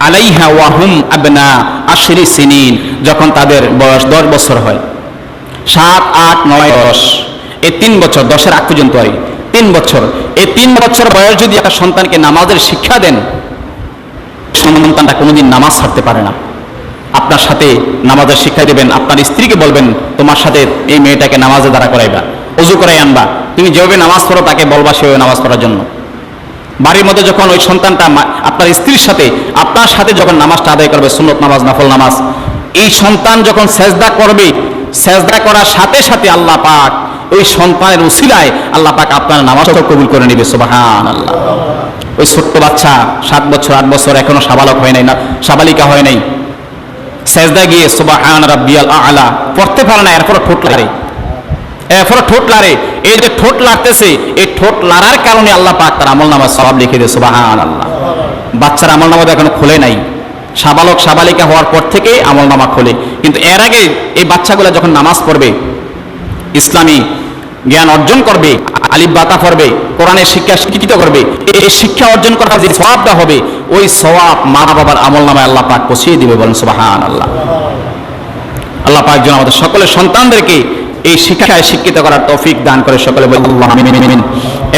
আলাইহা ওয়া হুম আবনা আশরি সিনিন, যখন তাদের বয়স 10 বছর হয়। 7, 8, 9, 10, এই 3 বছর, 10-এর আগ পর্যন্ত হয় 3 বছর। এই 3 বছর বয়স যদি একটা সন্তানকে নামাজের শিক্ষা দেন, সন্তানটা কোনোদিন নামাজ ছাড়তে পারে না। আপনার সাথে নামাজের শিক্ষা দেবেন, আপনার স্ত্রীকে বলবেন তোমার সাথে এই মেয়েটাকে নামাজে দাঁড়া করাইবা, ওযু করাই আনবা, তুমি যেভাবে নামাজ পড়ো তাকে বলবা সেভাবে নামাজ পড়ার জন্য। বাড়ির মধ্যে যখন ওই সন্তানটা আপনার স্ত্রীর সাথে আপনার সাথে যখন নামাজটা আদায় করবে, সুন্নত নামাজ, নফল নামাজ, এই সন্তান যখন সেজদা করবে, সেজদা করার সাথে সাথে আল্লাহ পাক ওই সন্তানের উসিলায় আল্লাহ পাক আপনার নামাজটাও কবুল করে নেবে, সুবহানাল্লাহ। ওই ছোট্ট বাচ্চা 7 বছর 8 বছর এখনো সাবালক হয় নাই, না সাবালিকা হয় নাই, সেজদা গিয়ে সুবহান রাব্বিয়াল আ'লা পড়তে পারে না, এরপর ঠোঁট লাড়ে, এরপর ঠোঁট লাড়ে। এই যে ঠোঁট লাড়তেছে, এই ঠোঁট লাড়ার কারণে আল্লাহ পাক তার আমলনামায় সওয়াব লিখে দেয়, সুবহানাল্লাহ। বাচ্চার আমলনামা এখনো খোলে নাই, সাবালক সাবালিকা হওয়ার পর থেকে আমলনামা খোলে, কিন্তু এর আগে এই বাচ্চাগুলো যখন নামাজ পড়বে, ইসলামী জ্ঞান অর্জন করবে, আলিফ বাতা পড়বে, কোরআনের শিক্ষা শিক্ষিত করবে, এই শিক্ষা অর্জন করার যে সওয়াবটা হবে, ওই সওয়াব মা বাবার আমলনামায় আল্লাহ পাক পৌঁছিয়ে দিবে, বলেন সুবহানাল্লাহ। আল্লাহ পাক যেন আমাদের সকলের সন্তানদেরকে এই শিক্ষায় শিক্ষিত করার তৌফিক দান করে, সকলে বলি আল্লাহুম্মা আমিন।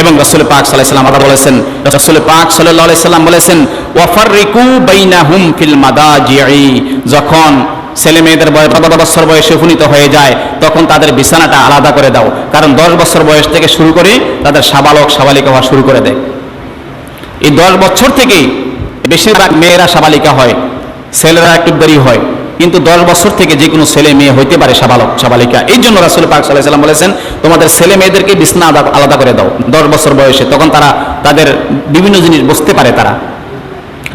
এবং রাসূল পাক সাল্লাল্লাহু আলাইহি ওয়াসাল্লাম বলেছেন, রাসূল পাক সাল্লাল্লাহু আলাইহি ওয়াসাল্লাম বলেছেন, ওয়াফাররিকু বাইনাহুম ফিল মাদাজি'i, যখন ছেলে মেয়েদের বয়স 10 বছর বয়সে উপনীত হয়ে যায় তখন তাদের বিছানাটা আলাদা করে দাও, কারণ 10 বছর বয়স থেকে শুরু করে তাদের সাবালক সাবালিকা হওয়া শুরু করে দেয়। এই 10 বছর থেকে বেশিরভাগ মেয়েরা সাবালিকা হয়, ছেলেরা একটু দেরি হয়, কিন্তু 10 বছর থেকে যে কোনো ছেলে মেয়ে হইতে পারে সাবালক সাবালিকা। এই জন্য রাসূল পাক সাল্লাল্লাহু আলাইহি ওয়াসাল্লাম বলেছেন, তোমাদের ছেলে মেয়েদেরকে বিছানা আলাদা করে দাও 10 বছর বয়সে, তখন তারা তাদের বিভিন্ন জিনিস বুঝতে পারে। তারা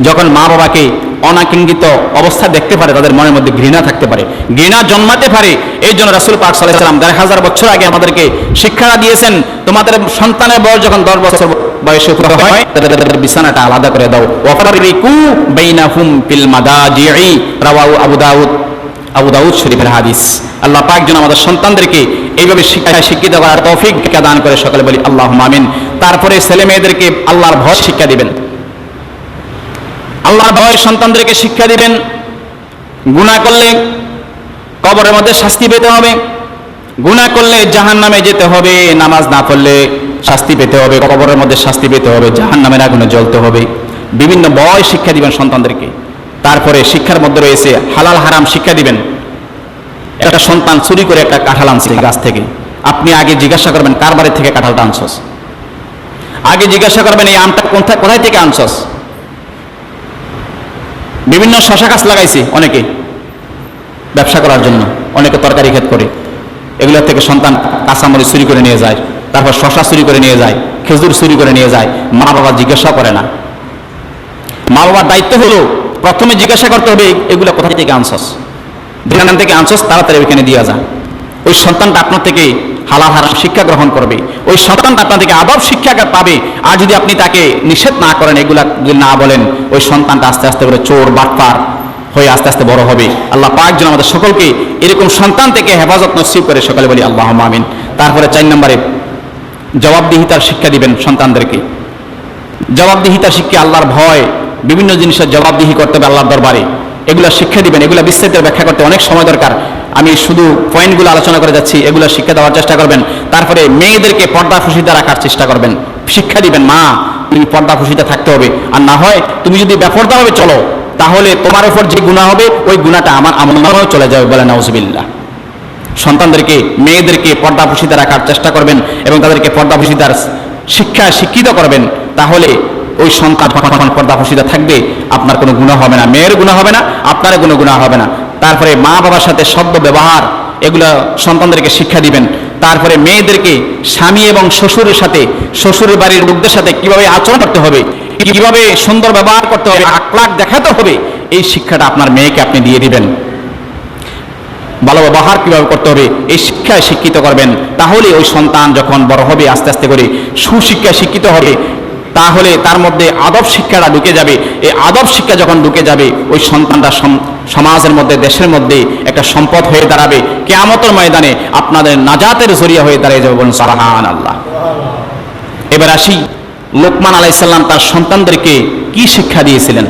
যখন মা বাবাকে অনাকিঙ্গিত অবস্থা দেখতে পারে, তাদের মনের মধ্যে ঘৃণা থাকতে পারে, ঘৃণা জন্মাতে পারে। এই জন্য রাসূল পাক সাল্লাল্লাহু আলাইহি ওয়াসাল্লাম 1000 বছর আগে আমাদেরকে শিক্ষা দিয়েছেন, তোমাদের সন্তানের বয়স যখন 10 বছর বয়সে হয় তাদের বিছানাটা আলাদা করে দাও। ওয়াফাররিকু বাইনাহুম ফিল মাদাজি'i, রাওয়াহু আবু দাউদ শরীফের হাদিস। আল্লাহ পাক যেন আমাদের সন্তানদেরকে এইভাবে শিক্ষায় শিক্ষিত করার তৌফিক দান করে, সকলে বলি আল্লাহুম্মা আমিন। তারপরে ছেলে মেয়েদেরকে আল্লাহর ভয় শিক্ষা দিবেন, আল্লাহর ভয় সন্তানদেরকে শিক্ষা দিবেন। গুনাহ করলে কবরের মধ্যে শাস্তি পেতে হবে, গুনাহ করলে জাহান্নামে যেতে হবে, নামাজ না পড়লে শাস্তি পেতে হবে, কবরের মধ্যে শাস্তি পেতে হবে, জাহান্নামের আগুনে জ্বলতে হবে। বিভিন্ন ভয় শিক্ষা দিবেন সন্তানদেরকে। তারপরে শিক্ষার মধ্যে রয়েছে হালাল হারাম শিক্ষা দিবেন। একটা সন্তান চুরি করে একটা কাঁঠাল আনছে গাছ থেকে, আপনি আগে জিজ্ঞাসা করবেন কার বাড়ি থেকে কাঁঠালটা আনছস, আগে জিজ্ঞাসা করবেন এই আমটা কোথায় থেকে আনছস। বিভিন্ন শশা গাছ লাগাইছে অনেকে ব্যবসা করার জন্য, অনেকে তরকারি ক্ষেত করে, এগুলোর থেকে সন্তান কাঁচামরিচ চুরি করে নিয়ে যায়, তারপর শশা চুরি করে নিয়ে যায়, খেজুর চুরি করে নিয়ে যায়, মা বাবা জিজ্ঞাসা করে না। মা বাবার দায়িত্ব হলো প্রথমে জিজ্ঞাসা করতে হবে এগুলো কোথা থেকে আনছস। যেখান থেকে আনছস তাড়াতাড়ি ওইখানে দিয়ে যা। ওই সন্তানটা আপনার থেকে হালাল হারাম শিক্ষা গ্রহণ করবে, ওই সন্তানটা আপনার থেকে আদব শিক্ষা পাবে। আর যদি আপনি তাকে নিষেধ না করেন, এগুলা যদি না বলেন, ওই সন্তানটা আস্তে আস্তে করে চোর বাটপার হয়ে আস্তে আস্তে বড় হবে। আল্লাহ পাক যেন আমাদের সকলকে এরকম সন্তান থেকে হেফাজত নসিব করে, সকলে বলি আল্লাহুম্মা আমিন। তারপরে 4 নম্বরে জবাবদিহিতার শিক্ষা দিবেন সন্তানদেরকে। জবাবদিহিতার শিক্ষা, আল্লাহর ভয়, বিভিন্ন জিনিসের জবাবদিহি করতে হবে আল্লাহর দরবারে, এগুলা শিক্ষা দিবেন। এগুলা বিস্তারিত ব্যাখ্যা করতে অনেক সময় দরকার, আমি শুধু পয়েন্টগুলো আলোচনা করে যাচ্ছি। এগুলা শিক্ষা দেওয়ার চেষ্টা করবেন। তারপরে মেয়েদেরকে পর্দা ফুসিতে রাখার চেষ্টা করবেন, শিক্ষা দিবেন, মা তুমি পর্দা ফুসিতে থাকতে হবে, আর না হয় তুমি যদি বেপরদাভাবে চলো তাহলে তোমার উপর যে গুনাহ হবে ওই গুনাহটা আমার আমলনামায় চলে যাবে, বলে নাউজুবিল্লাহ। সন্তানদেরকে, মেয়েদেরকে পর্দা ফুসিতে রাখার চেষ্টা করবেন এবং তাদেরকে পর্দা ফুসিতার শিক্ষা শিক্ষিত করবেন। তাহলে ওই সন্তান যখন পর্দা ফুসিতে থাকবে, আপনার কোনো গুনাহ হবে না, মেয়ের গুনাহ হবে না, আপনার কোনো গুনাহ হবে না। তারপরে মা বাবার সাথে সদ্য ব্যবহার, এগুলো সন্তানদেরকে শিক্ষা দিবেন। তারপরে মেয়েদেরকে স্বামী এবং শ্বশুরের সাথে, শ্বশুরের বাড়ির লোকদের সাথে কিভাবে আচরণ করতে হবে, কিভাবে সুন্দর ব্যবহার করতে হবে, আখলাক দেখাতে হবে, এই শিক্ষাটা আপনার মেয়েকে আপনি দিয়ে দিবেন। ভালো ব্যবহার কিভাবে করতে হবে এই শিক্ষায় শিক্ষিত করবেন। তাহলে ওই সন্তান যখন বড় হবে, আস্তে আস্তে করে সুশিক্ষায় শিক্ষিত হবে, তাহলে তার মধ্যে আদব শিক্ষাটা ঢুকে যাবে। এই আদব শিক্ষা যখন ঢুকে যাবে, ওই সন্তানটা সমাজের মধ্যে, দেশের মধ্যে একটা সম্পদ হয়ে দাঁড়াবে। কিয়ামতের ময়দানে আপনাদের নাজাতের জরিয়া হয়ে দাঁড়িয়ে যাবে, বলুন সুবহানাল্লাহ। এবার আসি, লোকমান আলাইহিস সালাম তার সন্তানদেরকে কি শিক্ষা দিয়েছিলেন।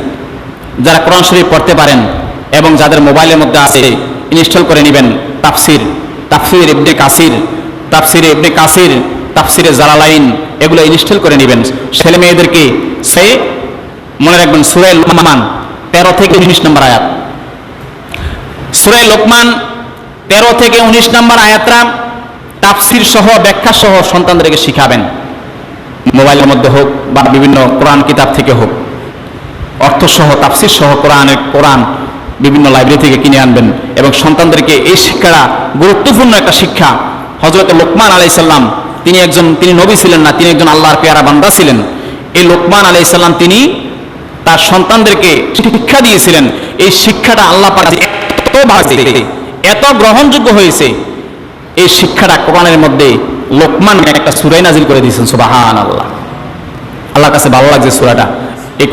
যারা কোরআন শরীফ পড়তে পারেন এবং যাদের মোবাইলের মধ্যে আছে, ইনস্টল করে নেবেন তাফসির ইবনে কাসির, তাফসিরে জালালাইন, এগুলো ইনস্টল করে নেবেন। ছেলে মেয়েদেরকে সে মনে রাখবেন, সূরা লোকমান 13 থেকে 19 নম্বর আয়াত, সূরা লোকমান 13 থেকে 19 নম্বর আয়াতটা তাফসির সহ, ব্যাখ্যা সহ সন্তানদেরকে শিখাবেন। মোবাইলের মধ্যে হোক বা বিভিন্ন কোরআন কিতাব থেকে হোক, অর্থ সহ, তাফসির সহ কোরআন বিভিন্ন লাইব্রেরি থেকে কিনে আনবেন এবং সন্তানদেরকে এই শিক্ষাটা গুরুত্বপূর্ণ একটা শিক্ষা। হযরত লোকমান আলাইহিস সালাম তিনি নবী ছিলেন না, তিনি একজন আল্লাহর পেয়ারা বান্দা ছিলেন। এই লোকমান আলাইহিস সালাম তিনি তার সন্তানদেরকে শিক্ষা দিয়েছিলেন। এই শিক্ষাটা আল্লাহ পাক এত ভালো, এত গ্রহণযোগ্য হয়েছে, এই শিক্ষাটা কোরআনের মধ্যে লোকমান একটা সূরা নাজিল করে দিয়েছেন। সুবহানাল্লাহ, আল্লাহর কাছে ভালো লাগছে সূরাটা। এই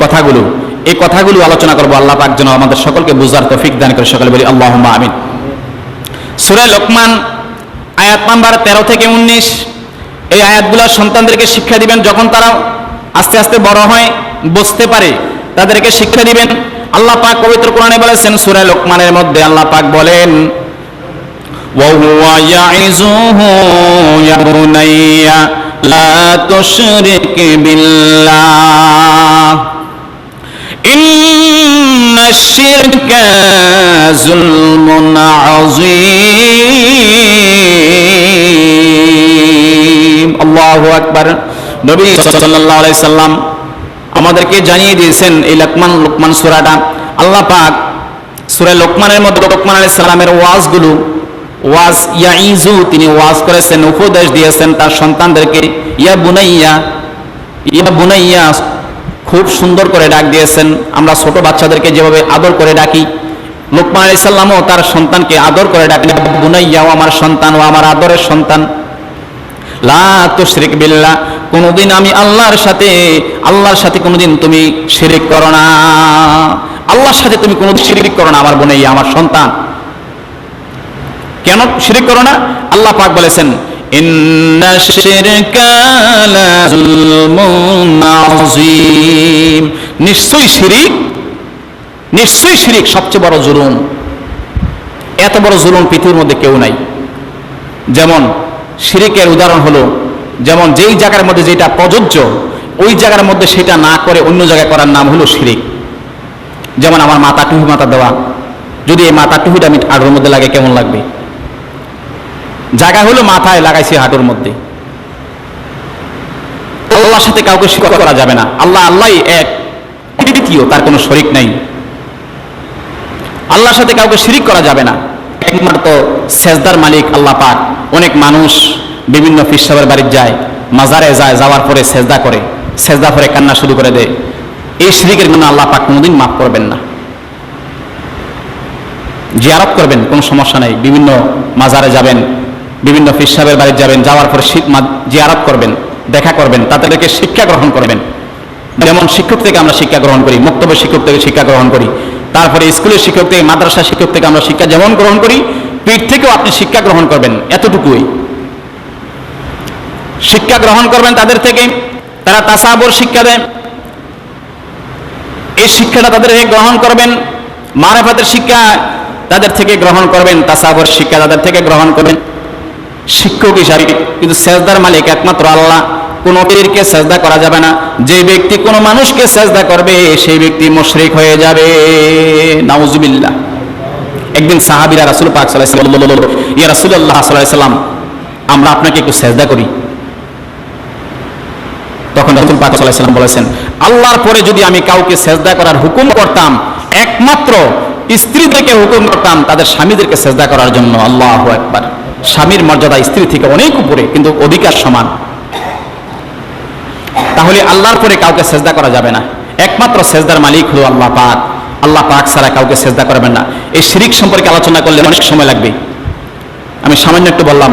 কথাগুলো আলোচনা করবো। আল্লাহ পাক যেন আমাদের সকলকে বুঝার তৌফিক দান করে, সকলে বলি আল্লাহুম্মা আমিন। সূরা লোকমান আয়াত নাম্বার 13 থেকে 19, এই আয়াতগুলো সন্তানদেরকে শিক্ষা দিবেন। যখন তারা আস্তে আস্তে বড় হয়, বুঝতে পারে, তাদেরকে শিক্ষা দিবেন। আল্লাহ পাক পবিত্র কোরআনে বলেছেন, সূরা লোকমানের মধ্যে আল্লাহ পাক বলেন, ওয়া হুয়া ইয়াইযুহু ইয়া বুনাইয়া লা তুশরিক বিল্লাহ ইন্নাশ শিরকা যুলমুন আযীম। আল্লাহু আকবার। নবী সাল্লাল্লাহু আলাইহি সাল্লাম আমাদেরকে জানিয়ে দিয়েছেন এই লোকমান সূরাটা। আল্লাহ পাক সূরা লোকমানের মধ্যে লোকমান আলাইহিস সালামের ওয়াজ ইয়াইজু, তিনি ওয়াজ করেছেন, উপদেশ দিয়েছেন তার সন্তানদেরকে। ইয়া বুনাইয়া খুব সুন্দর করে ডাক দিয়েছেন। আমরা ছোট বাচ্চাদেরকে যেভাবে আদর করে ডাকি, লোকমান আলাইহিস সালামও তার সন্তানকে আদর করে ডাকলেন, বুনাইয়া, ও আমার সন্তান, ও আমার আদরের সন্তান, লা তুশরিক বিল্লাহ, কোনদিন আমি আল্লাহর সাথে কোনদিন তুমি শিরিক করো না, আল্লাহর সাথে তুমি কোনদিন শিরিক করো না আমার বুনাইয়া, আমার সন্তান। কেন শিরিক করো না? আল্লাহ পাক বলেছেন, ইন্নাশ শিরকা লাযুলমুন আযীম, নিশ্চয়ই শিরিক সবচেয়ে বড় জুলুম। এত বড় জুলুম পৃথিবীর মধ্যে কেউ নাই। যেমন শিরিকের উদাহরণ হলো, যেমন যেই জায়গার মধ্যে যেটা প্রযোজ্য, ওই জায়গার মধ্যে সেটা না করে অন্য জায়গায় করার নাম হলো শিরিক। যেমন আমার টুপি মাথা দেওয়া, যদি এই মাথা টুপিটা আমি হাঁটুর মধ্যে লাগে কেমন লাগবে? জায়গা হলো মাথায় লাগাইছি হাঁটুর মধ্যে। আল্লাহর সাথে কাউকে শিরক করা যাবে না। আল্লাহই এক, দ্বিতীয়, তার কোনো শরীক নাই। আল্লাহর সাথে কাউকে শিরিক করা যাবে না। একমাত্র সেজদার মালিক আল্লাহ পাক। অনেক মানুষ বিভিন্ন পীর সাহেবের বাড়ি যায়, মাজারে যায়, যাওয়ার পরে সেজদা করে, সেজদা করে কান্না শুরু করে দেয়। এই শিরিকের জন্য আল্লাহ পাক কোনোদিন মাফ করবেন না। জিয়ারত করবেন, কোনো সমস্যা নেই। বিভিন্ন মাজারে যাবেন, বিভিন্ন পীর সাহেবের বাড়ি যাবেন, যাওয়ার পরে জিয়ারত করবেন, দেখা করবেন, তাদেরকে শিক্ষা গ্রহণ করবেন। যেমন শিক্ষক থেকে আমরা শিক্ষা গ্রহণ করি, মক্তব্যের শিক্ষক থেকে শিক্ষা গ্রহণ করি, তারপরে স্কুলের শিক্ষক থেকে, মাদ্রাসা শিক্ষক থেকে আমরা শিক্ষা যেমন গ্রহণ করি, পীর থেকেও আপনি শিক্ষা গ্রহণ করবেন। এতটুকুই শিক্ষা গ্রহণ করবেন তাদের থেকে। তারা তাসাবুর শিক্ষা দেয়, এই শিক্ষাটা তাদের থেকে গ্রহণ করবেন। মারিফাতের শিক্ষা তাদের থেকে গ্রহণ করবেন, তাসাবুর শিক্ষা তাদের থেকে গ্রহণ করবেন শিক্ষক হিসাবে। কিন্তু সেজদার মালিক একমাত্র আল্লাহ। কোন পীরকে সেজদা করা যাবে না। যে ব্যক্তি কোনো মানুষকে সেজদা করবে সেই ব্যক্তি মুশরিক হয়ে যাবে, নাউজুবিল্লাহ। একদিন সাহাবীরা রাসূল পাক সাল্লাল্লাহু আলাইহি ওয়াসাল্লাম বলল, ইয়া রাসূলুল্লাহ সাল্লাল্লাহু আলাইহি ওয়াসাল্লাম, আমরা আপনাকে একটু সেজদা করি। তখন রাসূল পাক সাল্লাল্লাহু আলাইহি ওয়াসাল্লাম বলেছেন, আল্লাহর পরে যদি আমি কাউকে সেজদা করার হুকুম করতাম, একমাত্র স্ত্রীদেরকে হুকুম করতাম তাদের স্বামীদেরকে সেজদা করার জন্য। আল্লাহু আকবার। স্বামীর মর্যাদা স্ত্রী থেকে অনেক উপরে, কিন্তু অধিকার সমান। তাহলে আল্লাহর পরে কাউকে সেজদা করা যাবে না। একমাত্র সেজদার মালিক হলো আল্লাহ পাক। আল্লাহ পাক ছাড়া কাউকে সেজদা করবেন না। এই শিরিক সম্পর্কে আলোচনা করলে অনেক সময় লাগবে। আমি সামান্য একটু বললাম,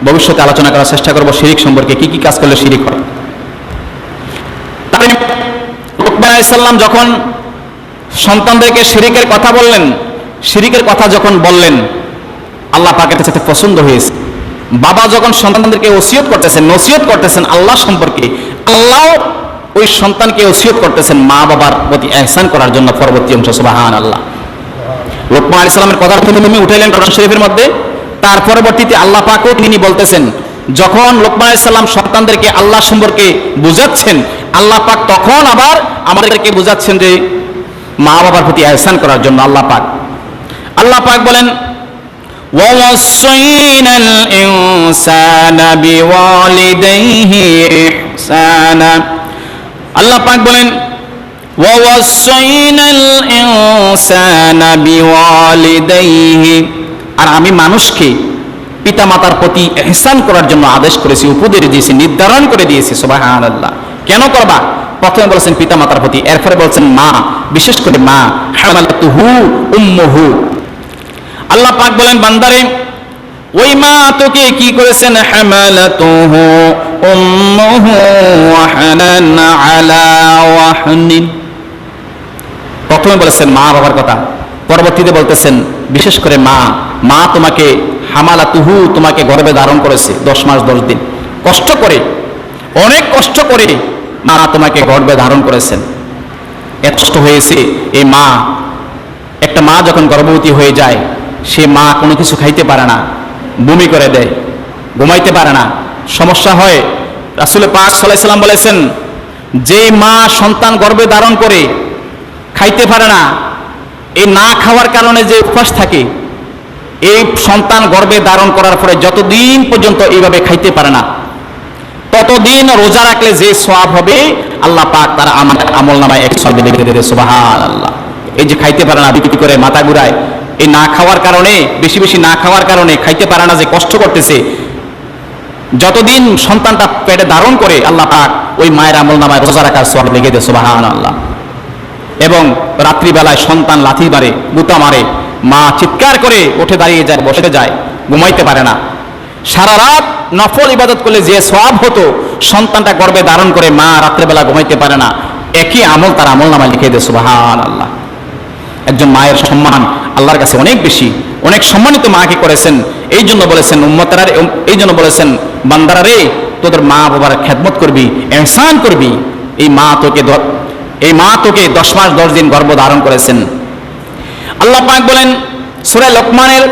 ভবিষ্যতে আলোচনা করার চেষ্টা করব শিরিক সম্পর্কে, কি কি কাজ করলে শিরিক হয়। লুকমান আলাইহিস সালাম যখন সন্তানদেরকে শিরিকের কথা বললেন, শিরিকের কথা যখন বললেন, আল্লাহ পাকের কাছে পছন্দ হয়েছে। বাবা যখন সন্তানদেরকে ওসিয়ত করতেছেন, নসিহত করতেছেন আল্লাহ সম্পর্কে, আল্লাহ ওই সন্তানকে ওসিয়ত করতেছেন মা বাবার প্রতি ইহসান করার জন্য। পরবর্তী অংশ, সুবহানাল্লাহ। লুকমান আলাইহিস সালামের কথা তিনি উঠাইলেন কোরআন শরীফের মধ্যে। তার পরবর্তীতে আল্লাহ পাকও তিনি বলতেছেন, যখন লুকমান আলাইহিস সালাম সন্তানদেরকে আল্লাহ সম্পর্কে বুঝাচ্ছেন, আল্লাহ পাক তখন আবার আমাদেরকে বুঝাচ্ছেন যে মা বাবার প্রতি ইহসান করার জন্য। আল্লাহ পাক বলেন, وَوَصَّيْنَا الْإِنسَانَ بِوَالِدَيْهِ إِحْسَانًا। আল্লাহ পাক বলেন, وَوَصَّيْنَا الْإِنسَانَ بِوَالِدَيْهِ। আর আমি মানুষকে পিতামাতার প্রতি ইহসান করার জন্য আদেশ করেছি, উপদেশ দিয়েছি, নির্ধারণ করে দিয়েছি। সুবহানাল্লাহ। কেন করবা? প্রথমে বলেছেন পিতামাতার প্রতি, এরপরে বলছেন মা, বিশেষ করে মা। হামালাতুহু উম্মুহু। আল্লাহ পাক বলেন, বান্দারে ওই মা তোকে কি করেছেন? হামালাতুহু উম্মুহু ওয়াহানান আলা ওয়াহনিন। প্রথমে বলেছেন মা বাবার কথা, পরবর্তীতে বলতেছেন বিশেষ করে মা। মা তোমাকে, হামালাতুহু তোমাকে গর্ভে ধারণ করেছে 10 মাস 10 দিন কষ্ট করে, অনেক কষ্ট করে মা তোমাকে গর্ভে ধারণ করেছেন। এত কষ্ট হয়েছে এই মা। একটা মা যখন গর্ভবতী হয়ে যায়, সে মা কোনো কিছু খাইতে পারে না, বমি করে দেয়, ঘুমাইতে পারে না, সমস্যা হয়। রাসূল পাক সাল্লাল্লাহু আলাইহি ওয়াসাল্লাম বলেছেন, যে মা সন্তান গর্ভে ধারণ করে খাইতে পারে না, এই না খাওয়ার কারণে যে উপবাস থাকে, এই সন্তান গর্ভে ধারণ করার পরে যতদিন পর্যন্ত এইভাবে খাইতে পারে না, ততদিন রোজা রাখলে যে সওয়াব হবে, আল্লাহ পাক তার আমল নামায় 100 লিখে দেবে। সুবহানাল্লাহ। এই যে খাইতে পারে না, বিক্রি করে মাথা ঘুরায়, এই না খাওয়ার কারণে, বেশি বেশি না খাওয়ার কারণে, খাইতে পারে না যে কষ্ট করতেছে, যতদিন সন্তানটা পেটে ধারণ করে, আল্লাহ পাক ওই মায়ের আমল নামায় রোজা রাখার সওয়াব লিখে দেয়। সুবহানাল্লাহ। এবং রাত্রিবেলায় সন্তান লাথি মারে, গুতা মারে, মা চিৎকার করে উঠে দাঁড়িয়ে যায়, বসে যায়, ঘুমাইতে পারে না। সারা রাত নফল ইবাদত করলে যে সওয়াব হতো, সন্তানটা গর্ভে ধারণ করে মা রাত্রেবেলা ঘুমাইতে পারে না, একই আমল তার আমল নামায় লিখে দেয়। সুবহানাল্লাহ। একজন মায়ের সম্মান আল্লাহর কাছে অনেক বেশি, অনেক সম্মানিত মাকে করেছেন। এই জন্য বলেছেন উম্মতেরা, এই জন্য বলেছেন বান্দারা রে, তোদের মা বাবার খেদমত করবি, ইহসান করবি। এই মা তোকে 10 মাস 10 দিন গর্ভ ধারণ করেছেন। আল্লাহ পাক বলেন সূরা লোকমানের,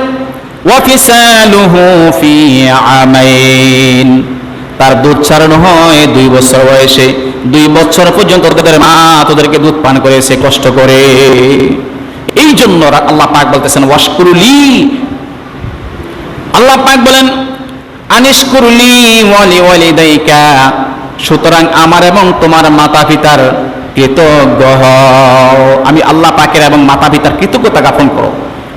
ওয়াফিসালুহু ফি আমাইন। তার দুধ ছাড়ানো হয় 2 বছর বয়সে। 2 বছর পর্যন্ত তোদের মা তোদেরকে দুধ পান করেছে কষ্ট করে। এই জন্য আল্লাহ পাক বলতেছেন ওয়াশকুরুলি। আল্লাহ পাক বলেন আনিশকুরুলি ওয়ালি ওয়ালিদাইকা। সুতরাং আমার এবং তোমার মাতা পিতার কৃতজ্ঞ হও। আমি আল্লাহ পাকের এবং মাতা পিতার কৃতজ্ঞতা জ্ঞাপন করো।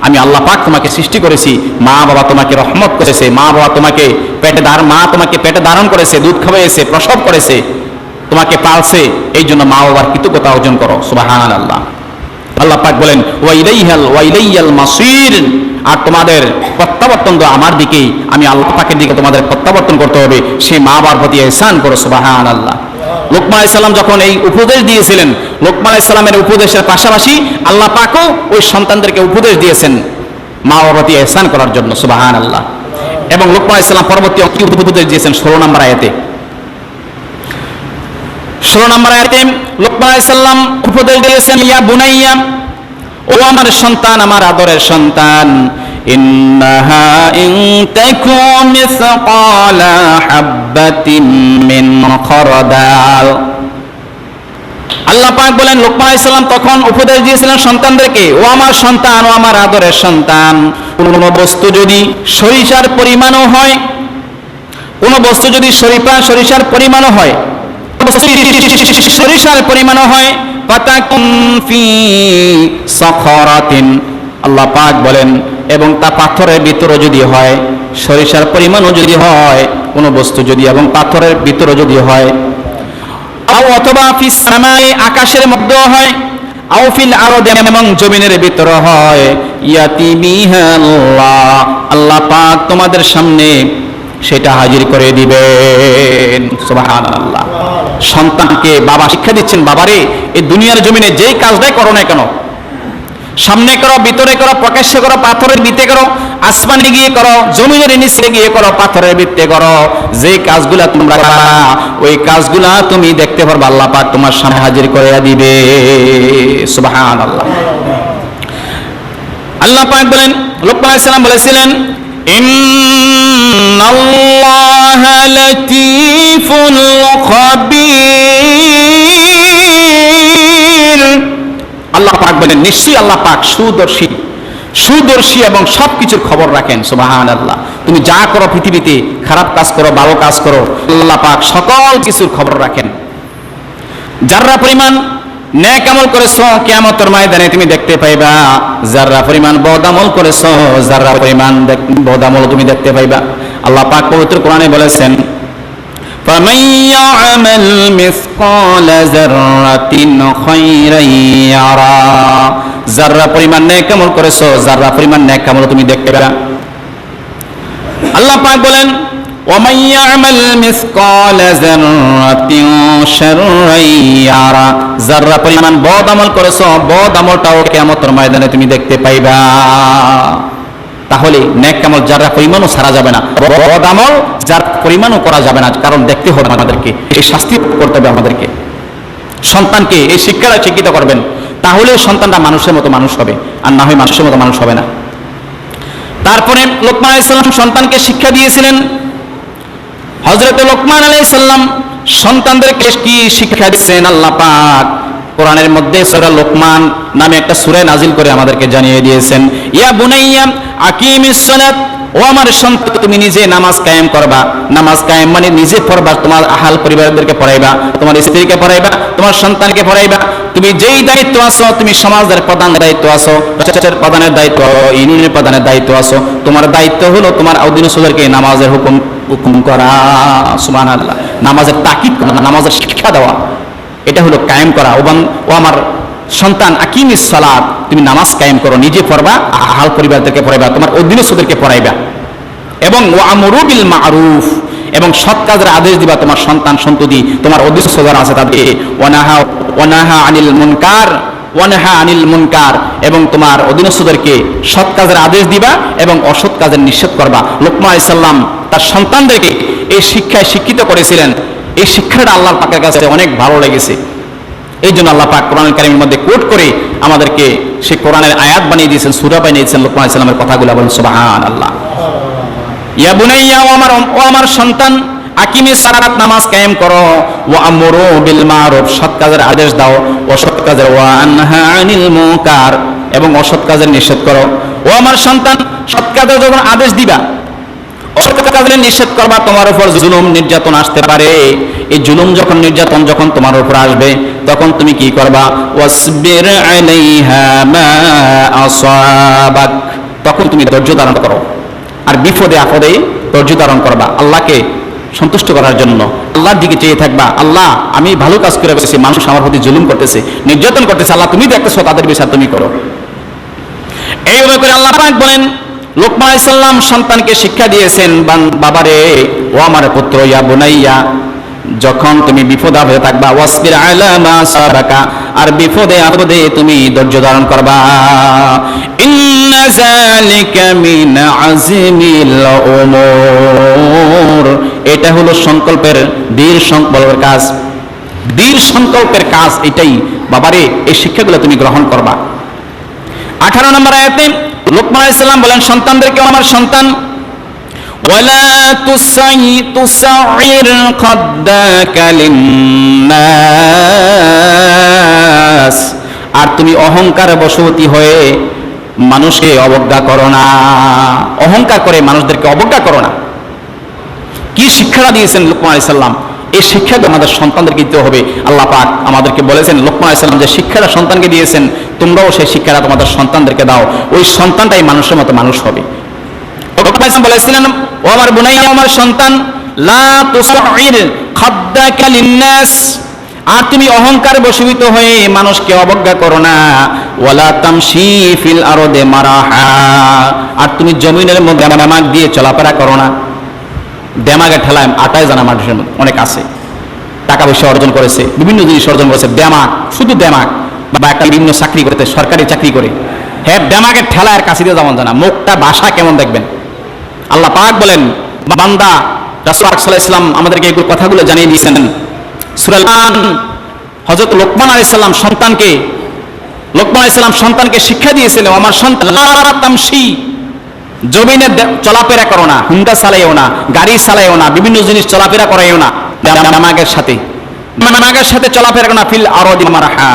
আমি আল্লাহ পাক তোমাকে সৃষ্টি করেছি, মা বাবা তোমাকে রহমত করেছে, মা তোমাকে পেটে ধারণ করেছে, দুধ খাওয়াইছে, প্রসব করেছে, তোমাকে পালছে। এই জন্য মা বাবার কৃতজ্ঞতা অর্জন করো। সুবহানাল্লাহ। আল্লাহ পাক বলেন ওয়া ইলাইয়াল মাসির, আর তোমাদের প্রত্যাবর্তন তো আমার দিকেই, আমি আল্লাহ পাকের দিকে তোমাদের প্রত্যাবর্তন করতে হবে, সে মা বাবার প্রতি ইহসান করো। সুবহানাল্লাহ। লোকমান আলাইহিস সালাম যখন এই উপদেশ দিয়েছিলেন, লোকমান আলাইহিস সালামের উপদেশের পাশাপাশি আল্লাহ পাকও ওই সন্তানদেরকে উপদেশ দিয়েছেন মা বাবার প্রতি ইহসান করার জন্য। সুবহানাল্লাহ। এবং লোকমান আলাইহিস সালাম পরবর্তী কি উপদেশ দিয়েছেন 16 নম্বর আয়াতে। 16 নম্বর আয়াতে লোকমান আলাইহিস সালাম উপদেশ দিয়েছেন, ইয়া বুনাইয়া, ও আমার সন্তান, আমার আদরের সন্তান, ইন্নাহা ইন তাকু মিসকালা হাববাতিন মিন খরদাল। আল্লাহ পাক বলেন লোকমান আলাইহিস সালাম তখন উপদেশ দিয়েছিলেন সন্তানদেরকে, ও আমার সন্তান, ও আমার আদরের সন্তান, কোন বস্তু যদি সরিষার পরিমাণও হয়, কোন বস্তু যদি সরিষার পরিমাণও হয়, সরিষার পরিমাণও হয়, ফাতাকুন ফি সাখরাতিন, আল্লাহ পাক বলেন, এবং তা পাথরের ভিতরে যদি হয়, সরিষার পরিমাণও যদি হয় কোন বস্তু যদি, এবং পাথরের ভিতরে যদি হয়, আও অথবা ফিস সামাই, আকাশের মধ্যেও হয়, আও ফিল আরদি, এবং জমিনের ভিতরে হয়, ইয়াতি বিহাল্লাহ, আল্লাহ পাক তোমাদের সামনে সেটা হাজির করে দিবেন। সুবহানাল্লাহ। সন্তানকে বাবা শিক্ষা দিচ্ছেন, বাবারে এই দুনিয়ার জমিনে যেই কাজটাই করো না কেন, সামনে করো, ভিতরে করো, প্রকাশ্যে করো, পাথরের ভিতরে করো, আসমানে গিয়ে করো, জমিনের নিচে গিয়ে করো, পাথরের ভিতরে করো, যে কাজগুলা তোমরা করো ওই কাজগুলা তুমি দেখতে পারবে আল্লাহ পাক তোমার সামনে হাজির করে দিবে। সুবহানাল্লাহ। আল্লাহ পাক বলেন, লোকমান আলাইহিস সালাম বলেছিলেন, ইন্নাল্লাহা লাতীফুল খাবীর। আল্লাহ পাক বলেন, নিশ্চয়ই আল্লাহ পাক সুদর্শী এবং সবকিছুর খবর রাখেন। সুবহানাল্লাহ। তুমি যা করো পৃথিবীতে, খারাপ কাজ করো, ভালো কাজ করো, আল্লাহ পাক সকল কিছুর খবর রাখেন। যারা পরিমাণ নেক আমল করেছো কিয়ামতের ময়দানে তুমি দেখতে পাইবা, যারা পরিমাণ বদ আমল করেছো যারা পরিমাণ বদ আমল তুমি দেখতে পাইবা। আল্লাহ পাক পবিত্র কোরআনে বলেছেন, ফামান ইয়া'মাল মিসকালা যাররাতিন খায়রান ইয়ারা, যারা পরিমাণ নেক আমল করেছো, যারা পরিমাণ নেক আমল তুমি দেখতে পাইবা। আল্লাহ পাক বলেন, وَمَنْ يَعْمَلْ مِثْقَالَ ذَرَّةٍ شَرًّا يَرَهُ, যারা পরিমাণ বদ আমল করেছো বদ আমলটাও কিয়ামতের ময়দানে তুমি দেখতে পাইবা। তাহলে নেক আমল যারা পরিমাণও ছাড়া যাবে না, বদ আমল যার পরিমাণও করা যাবে না, কারণ দেখতে হবে আমাদেরকে, এই শাস্তি করতে হবে আমাদেরকে। সন্তানকে এই শিক্ষাটা শিক্ষিত করবেন, তাহলে সন্তানটা মানুষের মতো মানুষ হবে, আর না হয় মানুষের মতো মানুষ হবে না। তারপরে লোকমান আলাইহিস সালাম সন্তানকে শিক্ষা দিয়েছিলেন। হযরত লোকমান আলাইহিস সালাম সন্তানদেরকে কি শিক্ষা দিয়েছেন আল্লাহ পাক কোরআনের মধ্যে সূরা লোকমান নামে একটা সূরা নাজিল করে আমাদেরকে জানিয়ে দিয়েছেন, ইয়া বুনাইয়া আকিমিস সালাত, ও আমার সন্তান তুমি নিজে নামাজ কায়েম করবা। নামাজ কায়েম মানে নিজে পড়বা, তোমার আহাল পরিবারদেরকে পড়াইবা, তোমার স্ত্রীকে পড়াইবা, তোমার সন্তানকে পড়াইবা। তুমি যেই দায়িত্ব আছো, তুমি সমাজের প্রধান দায়িত্ব আছো, রাষ্ট্রের প্রধানের দায়িত্ব, ইউনিয়নের প্রধানের দায়িত্ব আছো, তোমার দায়িত্ব হলো তোমার আউদিনসদেরকে নামাজের হুকুম করা। সুবহানাল্লাহ। নামাজের তাকিদ করা, নামাজের শিক্ষা দেওয়া, এটা হলো কায়েম করা। ও আমার সন্তান আকিমিস সালাত, তুমি নামাজ কায়েম করো, নিজে পড়বা, আহাল পরিবারদেরকে পড়াইবা, তোমার অধীনস্থদেরকে পড়াইবা। এবং ওয়ামরু বিল মারুফ, এবং সৎ কাজের আদেশ দিবা তোমার সন্তান সন্ততি, তোমার অধীনস্থ যারা আছে তাদেরকে। ওয়ানাহা আনিল মুনকার, এবং তোমার অধীনস্থদেরকে সৎ কাজের আদেশ দিবা এবং অসৎ কাজের নিষেধ করবা। লোকমান আলাইহিস সালাম তার সন্তানদেরকে এই শিক্ষায় শিক্ষিত করেছিলেন। এই শিক্ষাটা আল্লাহর পাকের কাছে অনেক ভালো লেগেছে। এই জন্য আল্লাহ পাক কোরআন কারীমের মধ্যে কোট করে আমাদেরকে সেই কোরআনের আয়াত বানিয়ে দিয়েছেন, সূরা বানিয়ে দিয়েছেন। লোকমান আলাইহিস সালামের কথাগুলো বলেন সুবহানাল্লাহ। ইয়া বুনাইয়া, ও আমার সন্তান, আকিমিস সালাত, নামাজ কায়েম করো, ওয়া আমরু বিল মারুফ, সৎ কাজের আদেশ দাও, অসৎ কাজের, ওয়া আনহা আনিল মুনকার, এবং অসৎ কাজের নিষেধ করো। ও আমার সন্তান, সৎ কাজের যখন আদেশ দিবা, অসৎ কাজের নিষেধ করবা, তোমার উপর জুলুম নির্যাতন আসতে পারে। এই জুলুম যখন নির্যাতন যখন তোমার উপর আসবে, তখন তুমি কি করবা? ওয়াসবির আলাইহা মা আসাবাক, তখন তুমি ধৈর্য ধারণ করো, আর বিপদে আপদে ধৈর্য ধারণ করবা, আল্লাহকে সন্তুষ্ট করার জন্য আল্লাহর দিকে চেয়ে থাকবা, আল্লাহ আমি ভালো কাজ করে ফেলেছি, মানুষ আমার প্রতি জুলুম করতেছে, নির্যাতন করতেছে, আল্লাহ তুমি দেখতেছো, তাদের বিচার তুমি করো। এইভাবে করে আল্লাহ পাক বলেন লোকমান আলাইহিস সালাম সন্তানকে শিক্ষা দিয়েছেন, বাবারে ও আমার পুত্র, ইয়া বুনাইয়া, যখন তুমি বিপদে আপদে থাকবা, ওয়াসবির আলা মা সাবাকা, আর বিপদে আপদে তুমি ধৈর্য ধারণ করবা। ইন্না যালিকা মিন আযমিল উমুর, এটা হলো সংকল্পের দৃঢ় সংকল্পের কাজ, দৃঢ় সংকল্পের কাজ এটাই। বাবারে এই শিক্ষাগুলো তুমি গ্রহণ করবা। 18 নম্বর আয়াতে লোকমান আলাইহিস সালাম বলেন সন্তানদেরকে, আমার সন্তান, ওয়ালা তুসাইর খাদ্দাকা লিন্নাস, আর তুমি অহংকার বশবর্তী হয়ে মানুষকে অবজ্ঞা করো না, অহংকার করে মানুষদেরকে অবজ্ঞা করো না। কি শিক্ষাটা দিয়েছেন লোকমান আলাইহিস সালাম, এই শিক্ষাটা আমাদের সন্তানদেরকে দিতে হবে। আল্লাহ পাক আমাদেরকে বলেছেন লোকমান আলাইহিস সালাম যে শিক্ষাটা সন্তানকে দিয়েছেন, তোমরাও সেই শিক্ষাটা তোমাদের সন্তানদেরকে দাও, ওই সন্তানটাই মানুষের মতো মানুষ হবে। বলেছিলেন ও আমার বুনাইয়া, আমার সন্তান, লা তুসাইর খাদ্দাকা লিন্নাস, আর তুমি অহংকার বশীভূত হয়ে মানুষকে অবজ্ঞা করো না। ওয়ালা তামশি ফিল আরদে মারাহা, আর তুমি জমিনের মধ্যে দেমাগ দিয়ে চলাফেরা করো না। দেমাগের ঠেলায় আটায় জানা মানুষের অনেক আছে, টাকা পয়সা অর্জন করেছে, বিভিন্ন জিনিস অর্জন করেছে, দেমাগ, শুধু দেমাগ, বা একটা বিভিন্ন চাকরি করতে, সরকারি চাকরি করে, হ্যাঁ দেমাগের ঠেলায় কাছে দিয়ে যেমন জানা, মুখটা ভাষা কেমন দেখবেন। আল্লাহ পাক বলেন বান্দা রাসূল সাল্লাল্লাহু আলাইহি ওয়াসাল্লাম আমাদেরকে এই কথাগুলো জানিয়ে দিয়েছেন। সূরা হযরত লোকমান আলাইহিস সালাম সন্তানকে শিক্ষা দিয়েছিলেন, আমার সন্তান লা তামশি, জমিনে চলাফেরা করো না, হুন্ডা চালাইও না, গাড়ি চালাইও না, বিভিন্ন জিনিস চলাফেরা করাইও না, দেমাগের সাথে চলাফেরা করো না, ফিল আরদি মারাহা,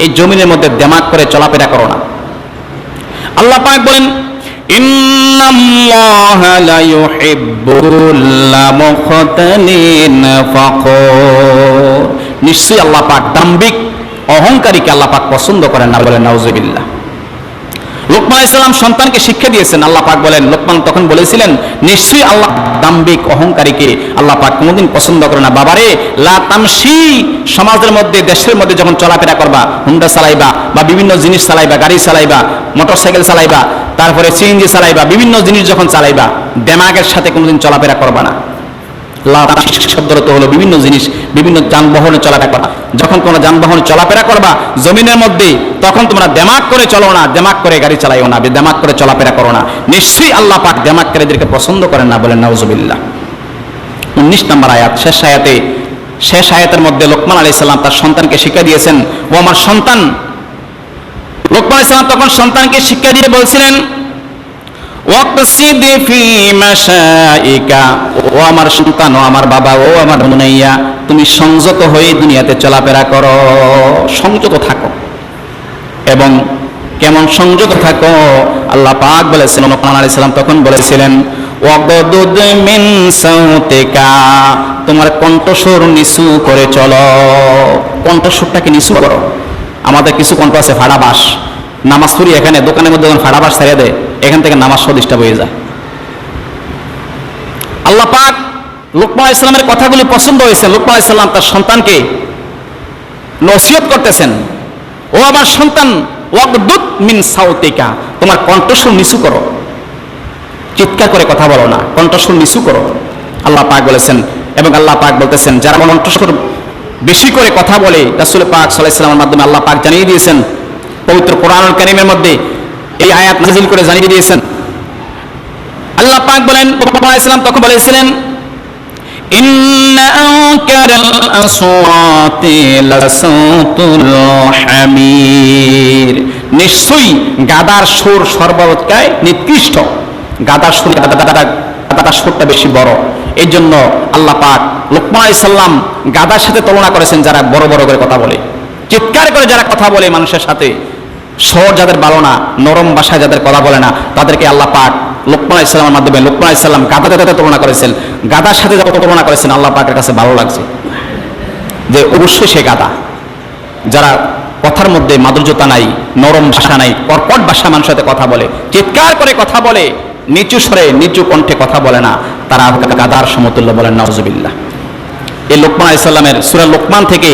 এই জমিনের মধ্যে দেমাগ করে চলাফেরা করো না। আল্লাহ পাক বলেন ইন্নাল্লাহা লা ইউহিব্বুল মুখতালিন ফাখুর, নিশ্চয়ই আল্লাহ পাক দাম্ভিক অহংকারীকে আল্লাহ পাক পছন্দ করেন না, বলেন নাউজুবিল্লাহ। লোকমান আলাইহিস সালাম সন্তানকে শিক্ষা দিয়েছেন, আল্লাহ পাক বলেন লোকমান তখন বলেছিলেন নিশ্চয়ই আল্লাহ দাম্ভিক অহংকারীকে আল্লাহ পাক কোনোদিন পছন্দ করে না। বাবারে লা তামশি, সমাজের মধ্যে দেশের মধ্যে যখন চলাফেরা করবা, হুন্ডা চালাইবা বা বিভিন্ন জিনিস চালাইবা, গাড়ি চালাইবা, মোটরসাইকেল চালাইবা, তারপরে সিএনজি চালাইবা, বিভিন্ন জিনিস যখন চালাইবা, দেমাগের সাথে কোনোদিন চলাফেরা করবা না। শব্দরত হলো বিভিন্ন জিনিস, বিভিন্ন যানবাহনে চলাফেরা করা। যখন কোনো যানবাহনে চলাফেরা করবা জমিনের মধ্যে, তখন তোমরা দেমাগ করে চলো না, দেমাগ করে গাড়ি চালাইও না, দেমাগ করে চলাফেরা করো না। নিশ্চয়ই আল্লাহ পাক দেমাগকারীদেরকে পছন্দ করেন না, বলেন নাউজুবিল্লাহ। 19 নম্বর আয়াত, শেষ আয়াতের মধ্যে লোকমান আলাইহিস সালাম তার সন্তানকে শিক্ষা দিয়েছেন, ও আমার সন্তান। লোকমান আলাইহিস সালাম তখন সন্তানকে শিক্ষা দিয়ে বলছিলেন ওয়াকসিদ ফি মাশাইকা, ও আমার সন্তান, ও আমার বাবা, ও আমার বুনাইয়া, তুমি সংযত হয়ে দুনিয়াতে চলাফেরা করো, সংযত থাকো। এবং কেমন সংযত থাকো? আল্লাহ পাক বলেছেন, লোকমান আলাইহিস সালাম তখন বলেছিলেন ওয়াগদুদ মিন সাউতিকা, তোমার কণ্ঠস্বর নিচু করে চলো, কণ্ঠস্বরটাকে নিচু করো। আমাদের কিছু কণ্ঠ আছে ফাড়াবাস, নামাজ পড়ি এখানে দোকানের মধ্যে যখন ফাড়াবাস ছেড়ে দেয়, এখান থেকে নামাজ ডিস্টার্ব হয়ে যায়। আল্লাহ পাক লোকমান আলাইহিস সালামের কথাগুলি পছন্দ হয়েছে। লোকমান আলাইহিস সালাম তার সন্তানকে নসিহত করতেছেন, ও আমার সন্তান, ওয়াগদুদ মিন সাউতিকা, তোমার কণ্ঠস্বর নিচু করো, চিৎকার করে কথা বলো না, কণ্ঠস্বর নিচু করো। আল্লাহ পাক বলেছেন, এবং আল্লাহ পাক বলতেছেন যারা কণ্ঠস্বর বেশি করে কথা বলে, রাসূল পাক সাল্লাল্লাহু আলাইহি ওয়াসাল্লামের মাধ্যমে আল্লাহ পাক জানিয়ে দিয়েছেন, পবিত্র কোরআনুল কারীমের মধ্যে এই আয়াত নাযিল করে জানিয়ে দিয়েছেন। আল্লাহ পাক বলেন, মুহাম্মদ সাল্লাল্লাহু আলাইহি ওয়াসাল্লাম তখন বলেছিলেন ইন্না আনকারাল আসওয়াতি লাসাউতুল হামির, নিশ্চয়ই গাদার সুর সর্বাপেক্ষা নিকৃষ্ট। গাদার সুর, গাদার সুরটা বেশি বড়। এই জন্য আল্লাহ পাক লোকমান আলাইহিস সালাম গাদার সাথে তুলনা করেছেন যারা বড় বড় করে কথা বলে, চিৎকার করে যারা কথা বলে মানুষের সাথে, স্বর যাদের ভালো না, নরম ভাষায় যাদের কথা বলে না, তাদেরকে আল্লাহ পাক লোকমান আলাইহিস সালামের মাধ্যমে লোকমান আলাইহিস সালাম গাদার সাথে তুলনা করেছেন। গাদার সাথে যত তুলনা করেছেন আল্লাহ পাকের কাছে ভালো লাগছে যে অবশ্যই সে গাদা, যারা কথার মধ্যে মাধুর্যতা নাই, নরম ভাষা নাই, কর্কট ভাষা মানুষের সাথে কথা বলে, চিৎকার করে কথা বলে, নিচু স্বরে নিচু কণ্ঠে কথা বলে না, তারা গাদার সমতুল্য, বলেন নাউজুবিল্লাহ। এই লোকমান আলাইহিস সালামের সূরা লোকমান থেকে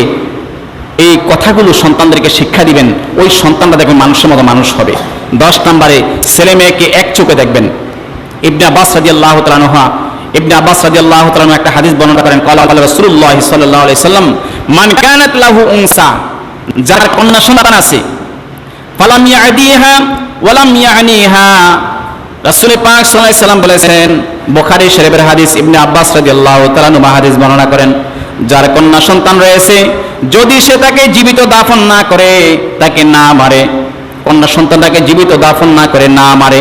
এই কথাগুলো সন্তানদেরকে শিক্ষা দিবেন, ওই সন্তানরা দেখবেন মানুষের মতো মানুষ হবে। 10 নম্বরে ছেলে মেয়েকে এক চোখে দেখবেন। ইবনে আব্বাস রাদিয়াল্লাহু তাআলা আনহু একটা হাদিস বর্ণনা করেন, ক্বালা রাসূলুল্লাহ সাল্লাল্লাহু আলাইহি সাল্লাম, মান কানাত লাহু উনসা, যার কন্যা সন্তান আছে, ফালাম ইয়াদিহা ওয়ালাম ইয়ানিহা, রাসূল পাক সাল্লাল্লাহু আলাইহি সাল্লাম বলেছেন, বুখারী শরীফের হাদিস, ইবনে আব্বাস রাদিয়াল্লাহু তাআলা আনহু হাদিস বর্ণনা করেন, যার কন্যা সন্তান রয়েছে, যদি সে তাকে জীবিত দাফন না করে, তাকে না মারে, কন্যা সন্তানটাকে জীবিত দাফন না করে, না মারে,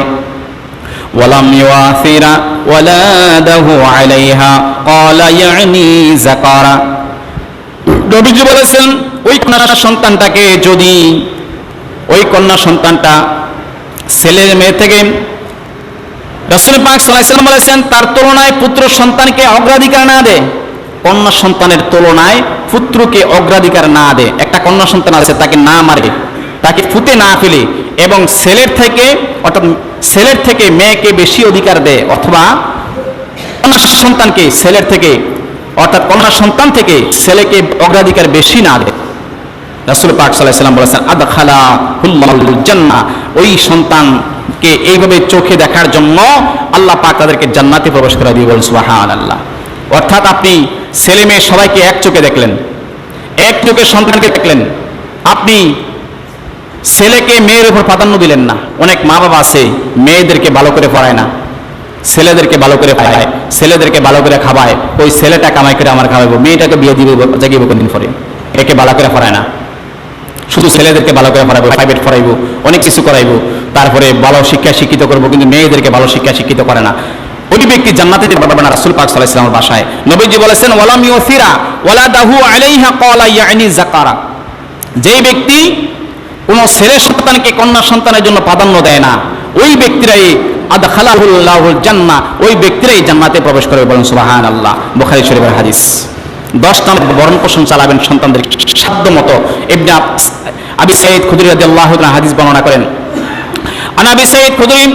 ওয়ালাম ইউআসিরা ওয়ালাদাহু আলাইহা ক্বালা ইয়ানি যাকারা, নবীজি বলেছেন ওই কন্যা সন্তানটাকে যদি, ওই কন্যা সন্তানটা ছেলে মেয়ে থেকে, রাসূল পাক সাল্লাল্লাহু আলাইহি সাল্লাম বলেছেন তার তুলনায় পুত্র সন্তানকে অগ্রাধিকার না দেয়, কন্যা সন্তানের তুলনায় পুত্রকে অগ্রাধিকার না দেয়। একটা কন্যা সন্তান আছে, তাকে না মারে, তাকে ফুতে না ফেলে, এবং ছেলের থেকে, অর্থাৎ ছেলের থেকে মেয়েকে বেশি অধিকার দেয়, অথবা কন্যা সন্তানকে ছেলের থেকে, অর্থাৎ কন্যা সন্তান থেকে ছেলেকে অগ্রাধিকার বেশি না দেয়। রাসূল পাক সাল্লাল্লাহু আলাইহি সাল্লাম বলেছেন আদখালাহুল্লাহুল জান্নাহ, ওই সন্তানকে এইভাবে চোখে দেখার জন্য আল্লাহ পাক তাদেরকে জান্নাতে প্রবেশ করে দিয়ে, বলেন সুবহানাল্লাহ। অর্থাৎ আপনি ছেলে মেয়ে সবাইকে এক চোখে দেখলেন, এক চোখে সন্তানকে দেখলেন, আপনি ছেলেকে মেয়ের উপর প্রাধান্য দিলেন না। অনেক মা বাবা আছে মেয়েদেরকে ভালো করে পড়ায় না, ছেলেদেরকে ভালো করে পড়ায়, ছেলেদেরকে ভালো করে খাওয়ায়, ওই ছেলেটা কামাই করে আমার খাওয়াবো, মেয়েটাকে বিয়ে দিবে জাগিয়ে কোনদিন পরে, একে ভালো করে পড়ায় না, শুধু ছেলেদেরকে ভালো করে পড়াবো, প্রাইভেট পড়াইবো, অনেক কিছু করাইবো, তারপরে ভালো শিক্ষা শিক্ষিত করবো, কিন্তু মেয়েদেরকে ভালো শিক্ষা শিক্ষিত করে না, ওই ব্যক্তি জান্নাতে যেতে পারবে না। রাসূল পাক সাল্লাল্লাহু আলাইহি ওয়াসাল্লামের ভাষায় নবীজি বলেছেন ওয়ালাম ইউসিরা ওয়ালাদাহু আলাইহা ক্বালা ইয়ানি যাকারা, যেই ব্যক্তি কোন ছেলে সন্তানকে কন্যা সন্তানের জন্য প্রাধান্য দেয় না, ওই ব্যক্তিরাই আদখালাহুল্লাহুল জান্নাহ, ওই ব্যক্তিরাই জান্নাতে প্রবেশ করবে, বলেন সুবহানাল্লাহ। বুখারী শরীফের হাদিস। 10 নম্বর ভরণ পোষণ চালাবেন সন্তানদের সাধ্য মতো। ইবনে আবি সাঈদ খুদরী রাদিয়াল্লাহু তাআলা হাদিস বর্ণনা করেন, আন আবি সাঈদ খুদরী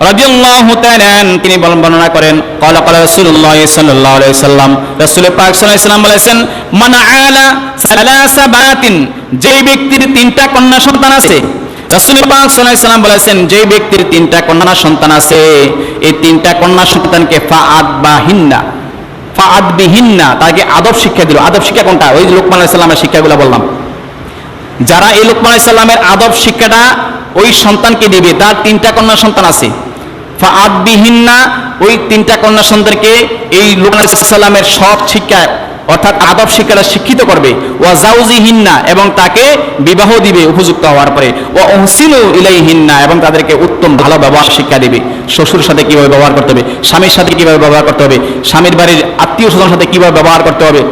রাদিয়াল্লাহু তাআলা তিনি বর্ণনা করেন, ক্বালা ক্বালা রাসূলুল্লাহ সাল্লাল্লাহু আলাইহি ওয়াসাল্লাম, রাসূল পাক সাল্লাল্লাহু আলাইহি ওয়াসাল্লাম বলেছেন, মান আলা সালাসা বাতিন, যেই ব্যক্তির 3টা কন্যা সন্তান আছে, রাসূল পাক সাল্লাল্লাহু আলাইহি ওয়াসাল্লাম বলেছেন যেই ব্যক্তির 3টা কন্যা সন্তান আছে, এই 3টা কন্যা সন্তানকে ফাআদ বিহিন্না, তাকে আদব শিক্ষা দিল। আদব শিক্ষা কোনটা? ওই লোকমান আলাইহিস সালামের শিক্ষাগুলো বললাম। যারা এই লোকমান আলাইহিস সালামের আদব শিক্ষাটা ওই সন্তানকে দিবে, তার 3টা কন্যা সন্তান আছে, ফাআদ বিহিন্না, ওই 3টা কন্যা সন্তানকে এই লোকমান আলাইহিস সালামের সব শিক্ষা, অর্থাৎ আদব শিক্ষাটা শিক্ষিত করবে, ওয়া জাউজিহিন্না, এবং তাকে বিবাহ দিবে উপযুক্ত হওয়ার পরে, ওয়া উহসিনু ইলাইহিন্না, এবং তাদেরকে উত্তম ভালো ব্যবহার শিক্ষা দিবে। শ্বশুর সাথে কিভাবে ব্যবহার করতে হবে, স্বামীর সাথে কিভাবে ব্যবহার করতে হবে, স্বামীর বাড়ির আত্মীয় স্বজনের সাথে কিভাবে ব্যবহার করতে হবে,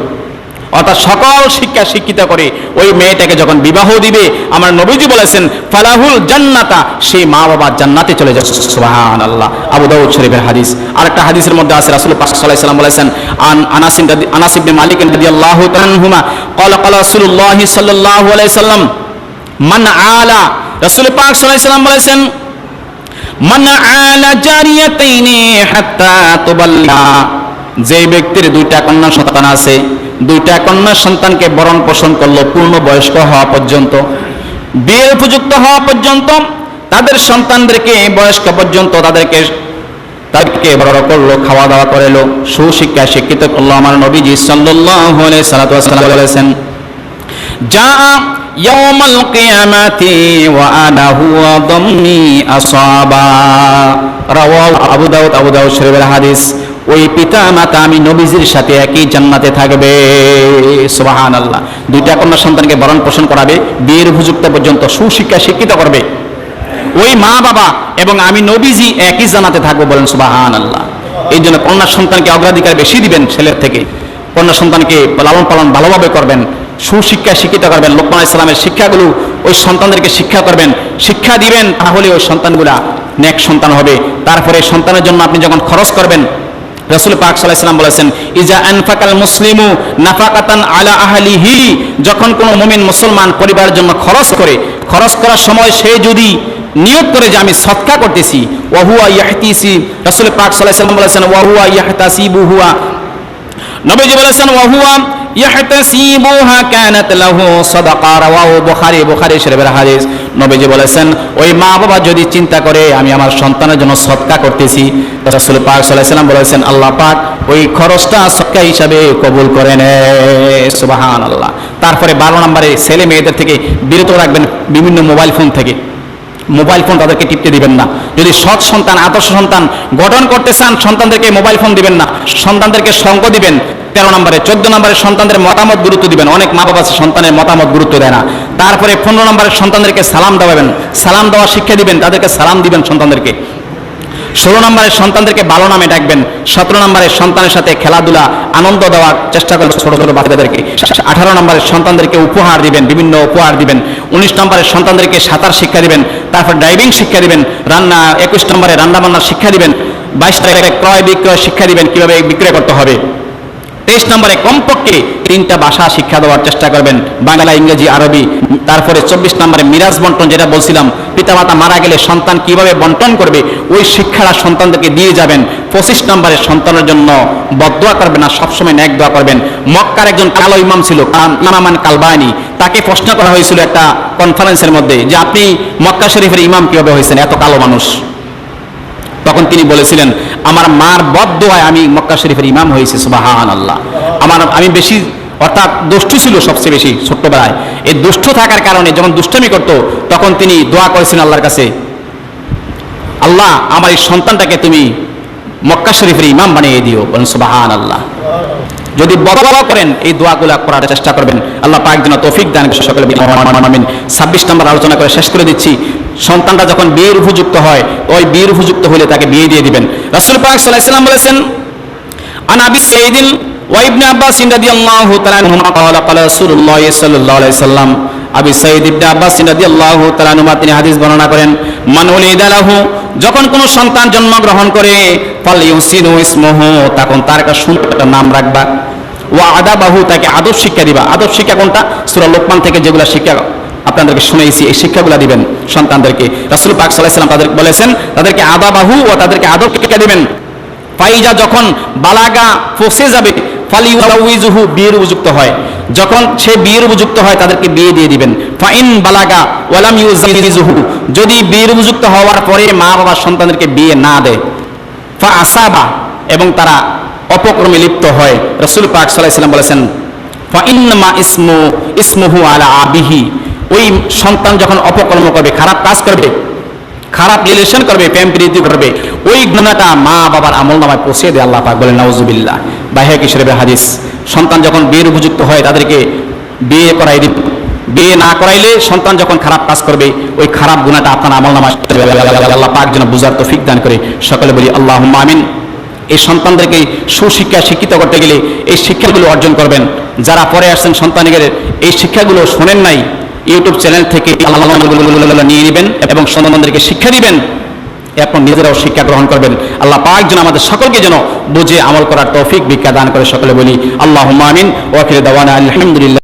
অর্থাৎ সকল শিক্ষা শিক্ষিত করে ওই মেয়েটাকে যখন বিবাহ দিবে, আমার নবীজি বলেছেন ফালাহুল জান্নাতা, সেই মা বাবা জান্নাতে চলে যায়। সুবহানাল্লাহ। আবু দাউদ শরীফের হাদিস। আরেকটা হাদিসের মধ্যে আছে, রাসূল পাক সাল্লাল্লাহু আলাইহি ওয়াসাল্লাম বলেছেন, আনাস ইবনে মালিক রাদিয়াল্লাহু তাআলা আনহুমা ক্বালা ক্বালা রাসূলুল্লাহ সাল্লাল্লাহু আলাইহি ওয়াসাল্লাম মান আলা, রাসূল পাক সাল্লাল্লাহু আলাইহি ওয়াসাল্লাম বলেছেন মান আলা জারিয়াতাইনি হাত্তা তুবাল্লা, যে ব্যক্তির 2টা কন্যা সন্তান আছে, 2টা কন্যা সন্তানকে ভরণ পোষণ করলো পূর্ণ বয়স্ক হওয়া পর্যন্ত, বিয়ের উপযুক্ত হওয়া পর্যন্ত, তাদের সন্তানদেরকে বয়স্ক পর্যন্ত তাদেরকে বড় করলো, খাওয়া দাওয়া করালো, সুশিক্ষা শিক্ষিত করলো, আমার নবীজি সাল্লাল্লাহু আলাইহি ওয়াসাল্লাম বলেছেন যা ইয়াউমাল কিয়ামাতি ওয়া আনা হুয়া দাম্মি আসাবা, রাওয়াহু আবু দাউদ শরীফের হাদিস। ওই পিতা মাতা আমি নবীজির সাথে একই জান্নাতে থাকবে। সুবহানাল্লাহ। 2টা কন্যা সন্তানকে ভরণ পোষণ করাবে, বিয়ের উপযুক্ত পর্যন্ত সুশিক্ষা শিক্ষিত করবে, ওই মা বাবা এবং আমি নবীজি একই জান্নাতে থাকবো, বলেন সুবহানাল্লাহ। এই জন্য কন্যা সন্তানকে অগ্রাধিকার বেশি দিবেন ছেলের থেকে, কন্যা সন্তানকে লালন পালন ভালোভাবে করবেন, সুশিক্ষা শিক্ষিত করবেন, লোকমান আলাইহিস সালামের শিক্ষাগুলো ওই সন্তানদেরকে শিক্ষা করবেন, শিক্ষা দিবেন, তাহলে ওই সন্তানগুলা নেক সন্তান হবে। তারপরে সন্তানের জন্য আপনি যখন খরচ করবেন, রাসূল পাক সাল্লাল্লাহু আলাইহি ওয়াসাল্লাম বলেছেন ইজা আনফাকাল মুসলিমু নাফাকাতান আলা আহলিহি, যখন কোনো মুমিন মুসলমান পরিবারের জন্য খরচ করে, খরচ করার সময় সে যদি নিয়ত করে যে আমি সদকা করতেছি, ওয়া হুয়া ইয়াহতিসি, রাসূল পাক সাল্লাল্লাহু আলাইহি ওয়াসাল্লাম বলেছেন ওয়া হুয়া ইয়াহতাসিবুহা, নবীজি বলেছেন ওয়া হুয়া ইয়াহতাসিবুহা কানাত লাহু সাদাকা, রাওয়াহু বুখারী শরীফের হাদিস। নবীজি বলেছেন ওই মা বাবা যদি চিন্তা করে আমি আমার সন্তানের জন্য সদকা করতেছি, রাসূল পাক সাল্লাল্লাহু আলাইহি ওয়াসাল্লাম বলেছেন আল্লাহ পাক ওই খরচটা সদকা হিসাবে কবুল করে নেয়। সুবহানাল্লাহ। তারপরে 12 নম্বরে ছেলে মেয়েদের থেকে বিরত রাখবেন বিভিন্ন মোবাইল ফোন থেকে। মোবাইল ফোন তাদেরকে টিপতে দিবেন না। যদি সৎ সন্তান, আদর্শ সন্তান গঠন করতে চান, সন্তানদেরকে মোবাইল ফোন দিবেন না, সন্তানদেরকে সঙ্গ দিবেন। 13 নম্বরে 14 নম্বরে সন্তানদের মতামত গুরুত্ব দিবেন। অনেক মা বাবা সন্তানের মতামত গুরুত্ব দেয় না। তারপরে 15 নম্বরে সন্তানদেরকে সালাম দেওয়াবেন, সালাম দেওয়া শিক্ষা দিবেন, তাদেরকে সালাম দিবেন সন্তানদেরকে। 16 নম্বরে সন্তানদেরকে ভালো নামে ডাকবেন। 17 নম্বরে সন্তানের সাথে খেলাধুলা আনন্দ দেওয়ার চেষ্টা করবেন ছোট ছোট বাচ্চাদেরকে। 18 নম্বরে সন্তানদেরকে উপহার দিবেন, বিভিন্ন উপহার দিবেন। 19 নম্বরে সন্তানদেরকে সাঁতার শিক্ষা দিবেন, তারপর ড্রাইভিং শিক্ষা দিবেন, 21 নম্বরে রান্না বান্নার শিক্ষা দিবেন, 22 নম্বরে ক্রয় বিক্রয় শিক্ষা দিবেন, কিভাবে বিক্রয় করতে হবে। 23 নম্বরে কমপক্ষে 3টা ভাষা শিক্ষা দেওয়ার চেষ্টা করবেন, বাংলা, ইংরেজি, আরবি। তারপরে 24 নম্বরে মিরাজ বন্টন, যেটা বলছিলাম পিতামাতা মারা গেলে সন্তান কিভাবে বন্টন করবে ওই শিক্ষাটা সন্তানদেরকে দিয়ে যাবেন। 25 নম্বরে সন্তানের জন্য বদদোয়া করবেন না, সবসময় নেক দোয়া করবেন। মক্কার একজন কালো ইমাম ছিল ইমামান কালবানি, তাকে প্রশ্ন করা হয়েছিল একটা কনফারেন্সের মধ্যে যে আপনি মক্কা শরীফের ইমাম কিভাবে হয়েছেন, এত কালো মানুষ। তখন তিনি বলেছিলেন আমার মার বদদোয়ায় আমি মক্কা শরীফের ইমাম হয়েছি। সুবহানাল্লাহ। আমি বেশি অর্থাৎ দুষ্টু ছিল সবচেয়ে বেশি ছোট্টবেলায়। এই দুষ্ট থাকার কারণে যখন দুষ্টমি করত তখন তিনি দোয়া করেছেন আল্লাহর কাছে, আল্লাহ আমার এই সন্তানটাকে তুমি মক্কা শরীফের ইমাম বানিয়ে দিও। বলেন সুবহানাল্লাহ। যদি বদদোয়া করেন এই দোয়াগুলো করার চেষ্টা করবেন, আল্লাহ পাক যেন তৌফিক দান করেন সকলে আমিন। 26 নম্বর আলোচনা করে শেষ করে দিচ্ছি। সন্তানটা যখন বিয়ের উপযুক্ত হয়, ওই বিয়ের উপযুক্ত হলে তাকে বিয়ে দিয়ে দিবেন। রাসূল পাক সাল্লাল্লাহু আলাইহি ওয়াসাল্লাম বলেছেন আন আবি সাঈদ ওয়া ইবনে আব্বাস রাদিয়াল্লাহু তাআলা আনহুমা ক্বালা ক্বালা রাসূলুল্লাহ সাল্লাল্লাহু আলাইহি ওয়াসাল্লাম, আবি সাঈদ ইবনে আব্বাস রাদিয়াল্লাহু তাআলা আনহুমা তিনি হাদিস বর্ণনা করেন, মান উলিদা লাহু, যখন কোনো সন্তান জন্মগ্রহণ করে, ফাল ইউসিনু ইসমুহু, তখন তার একটা সুন্দর একটা নাম রাখবা। ওয়া আদাবাহু, তাকে আদব শিক্ষা দিবা। আদব শিক্ষা কোনটা? সূরা লোকমান থেকে যেগুলো শিক্ষা আপনাদেরকে শুনাইছি এই শিক্ষাগুলো দিবেন সন্তানদেরকে। রাসূল পাক সাল্লাল্লাহু আলাইহি ওয়াসাল্লাম তাদের বলেছেন তাদেরকে আদাবাহু, ও তাদেরকে আদব শিক্ষা দিবেন। ফাইজা, যখন বালাগা পৌঁছে যাবে, ফালিউজাউইজুহু, বিয়ের উপযুক্ত হয়, যখন সে বিয়ের উপযুক্ত হয় তাদেরকে বিয়ে দিয়ে দিবেন। ফাইন বালাগা ওয়ালাম ইউজাউইজুহু, যদি বিয়ের উপযুক্ত হওয়ার পরে মা বাবা সন্তানদেরকে বিয়ে না দেয়, ফা আসাবা, এবং তারা অপকর্মে লিপ্ত হয়, রাসূল পাক সাল্লাল্লাহু আলাইহি ওয়াসাল্লাম বলেছেন ফা ইন্নামা ইসমুহু আলা আবিহি, ওই সন্তান যখন অপকর্ম করবে, খারাপ কাজ করবে, খারাপ রিলেশন করবে, প্রেম প্রীতি করবে, ওই গুনাহটা মা বাবার আমলনামায় পৌঁছে দেয়। আল্লাহ পাক বলেন নাউজুবিল্লাহ। বাইহাকি শরীফের হাদিস। সন্তান যখন বিয়ের উপযুক্ত হয় তাদেরকে বিয়ে করাই দিন। বিয়ে না করাইলে সন্তান যখন খারাপ কাজ করবে ওই খারাপ গুনাহটা আপনার আমলনামায়, আল্লাহ পাক যেন বুঝার তৌফিক দান করে। সকলে বলি আল্লাহুম্মা আমিন। এই সন্তানদেরকে সুশিক্ষা শিক্ষিত করতে গেলে এই শিক্ষাগুলো অর্জন করবেন। যারা পরে আসছেন সন্তানদের এই শিক্ষাগুলো শোনেন নাই, ইউটিউব চ্যানেল থেকে নিয়ে নেবেন এবং সন্তানদেরকে শিক্ষা দিবেন, এখন নিজেরাও শিক্ষা গ্রহণ করবেন। আল্লাহ পাক যেন আমাদের সকলকে যেন বুঝে আমল করার তৌফিক ভিক্ষা দান করে। সকলে বলি আল্লাহুম্মা আমিন। ওয়া আখিরু দাওয়ানা আলহামদুলিল্লাহ।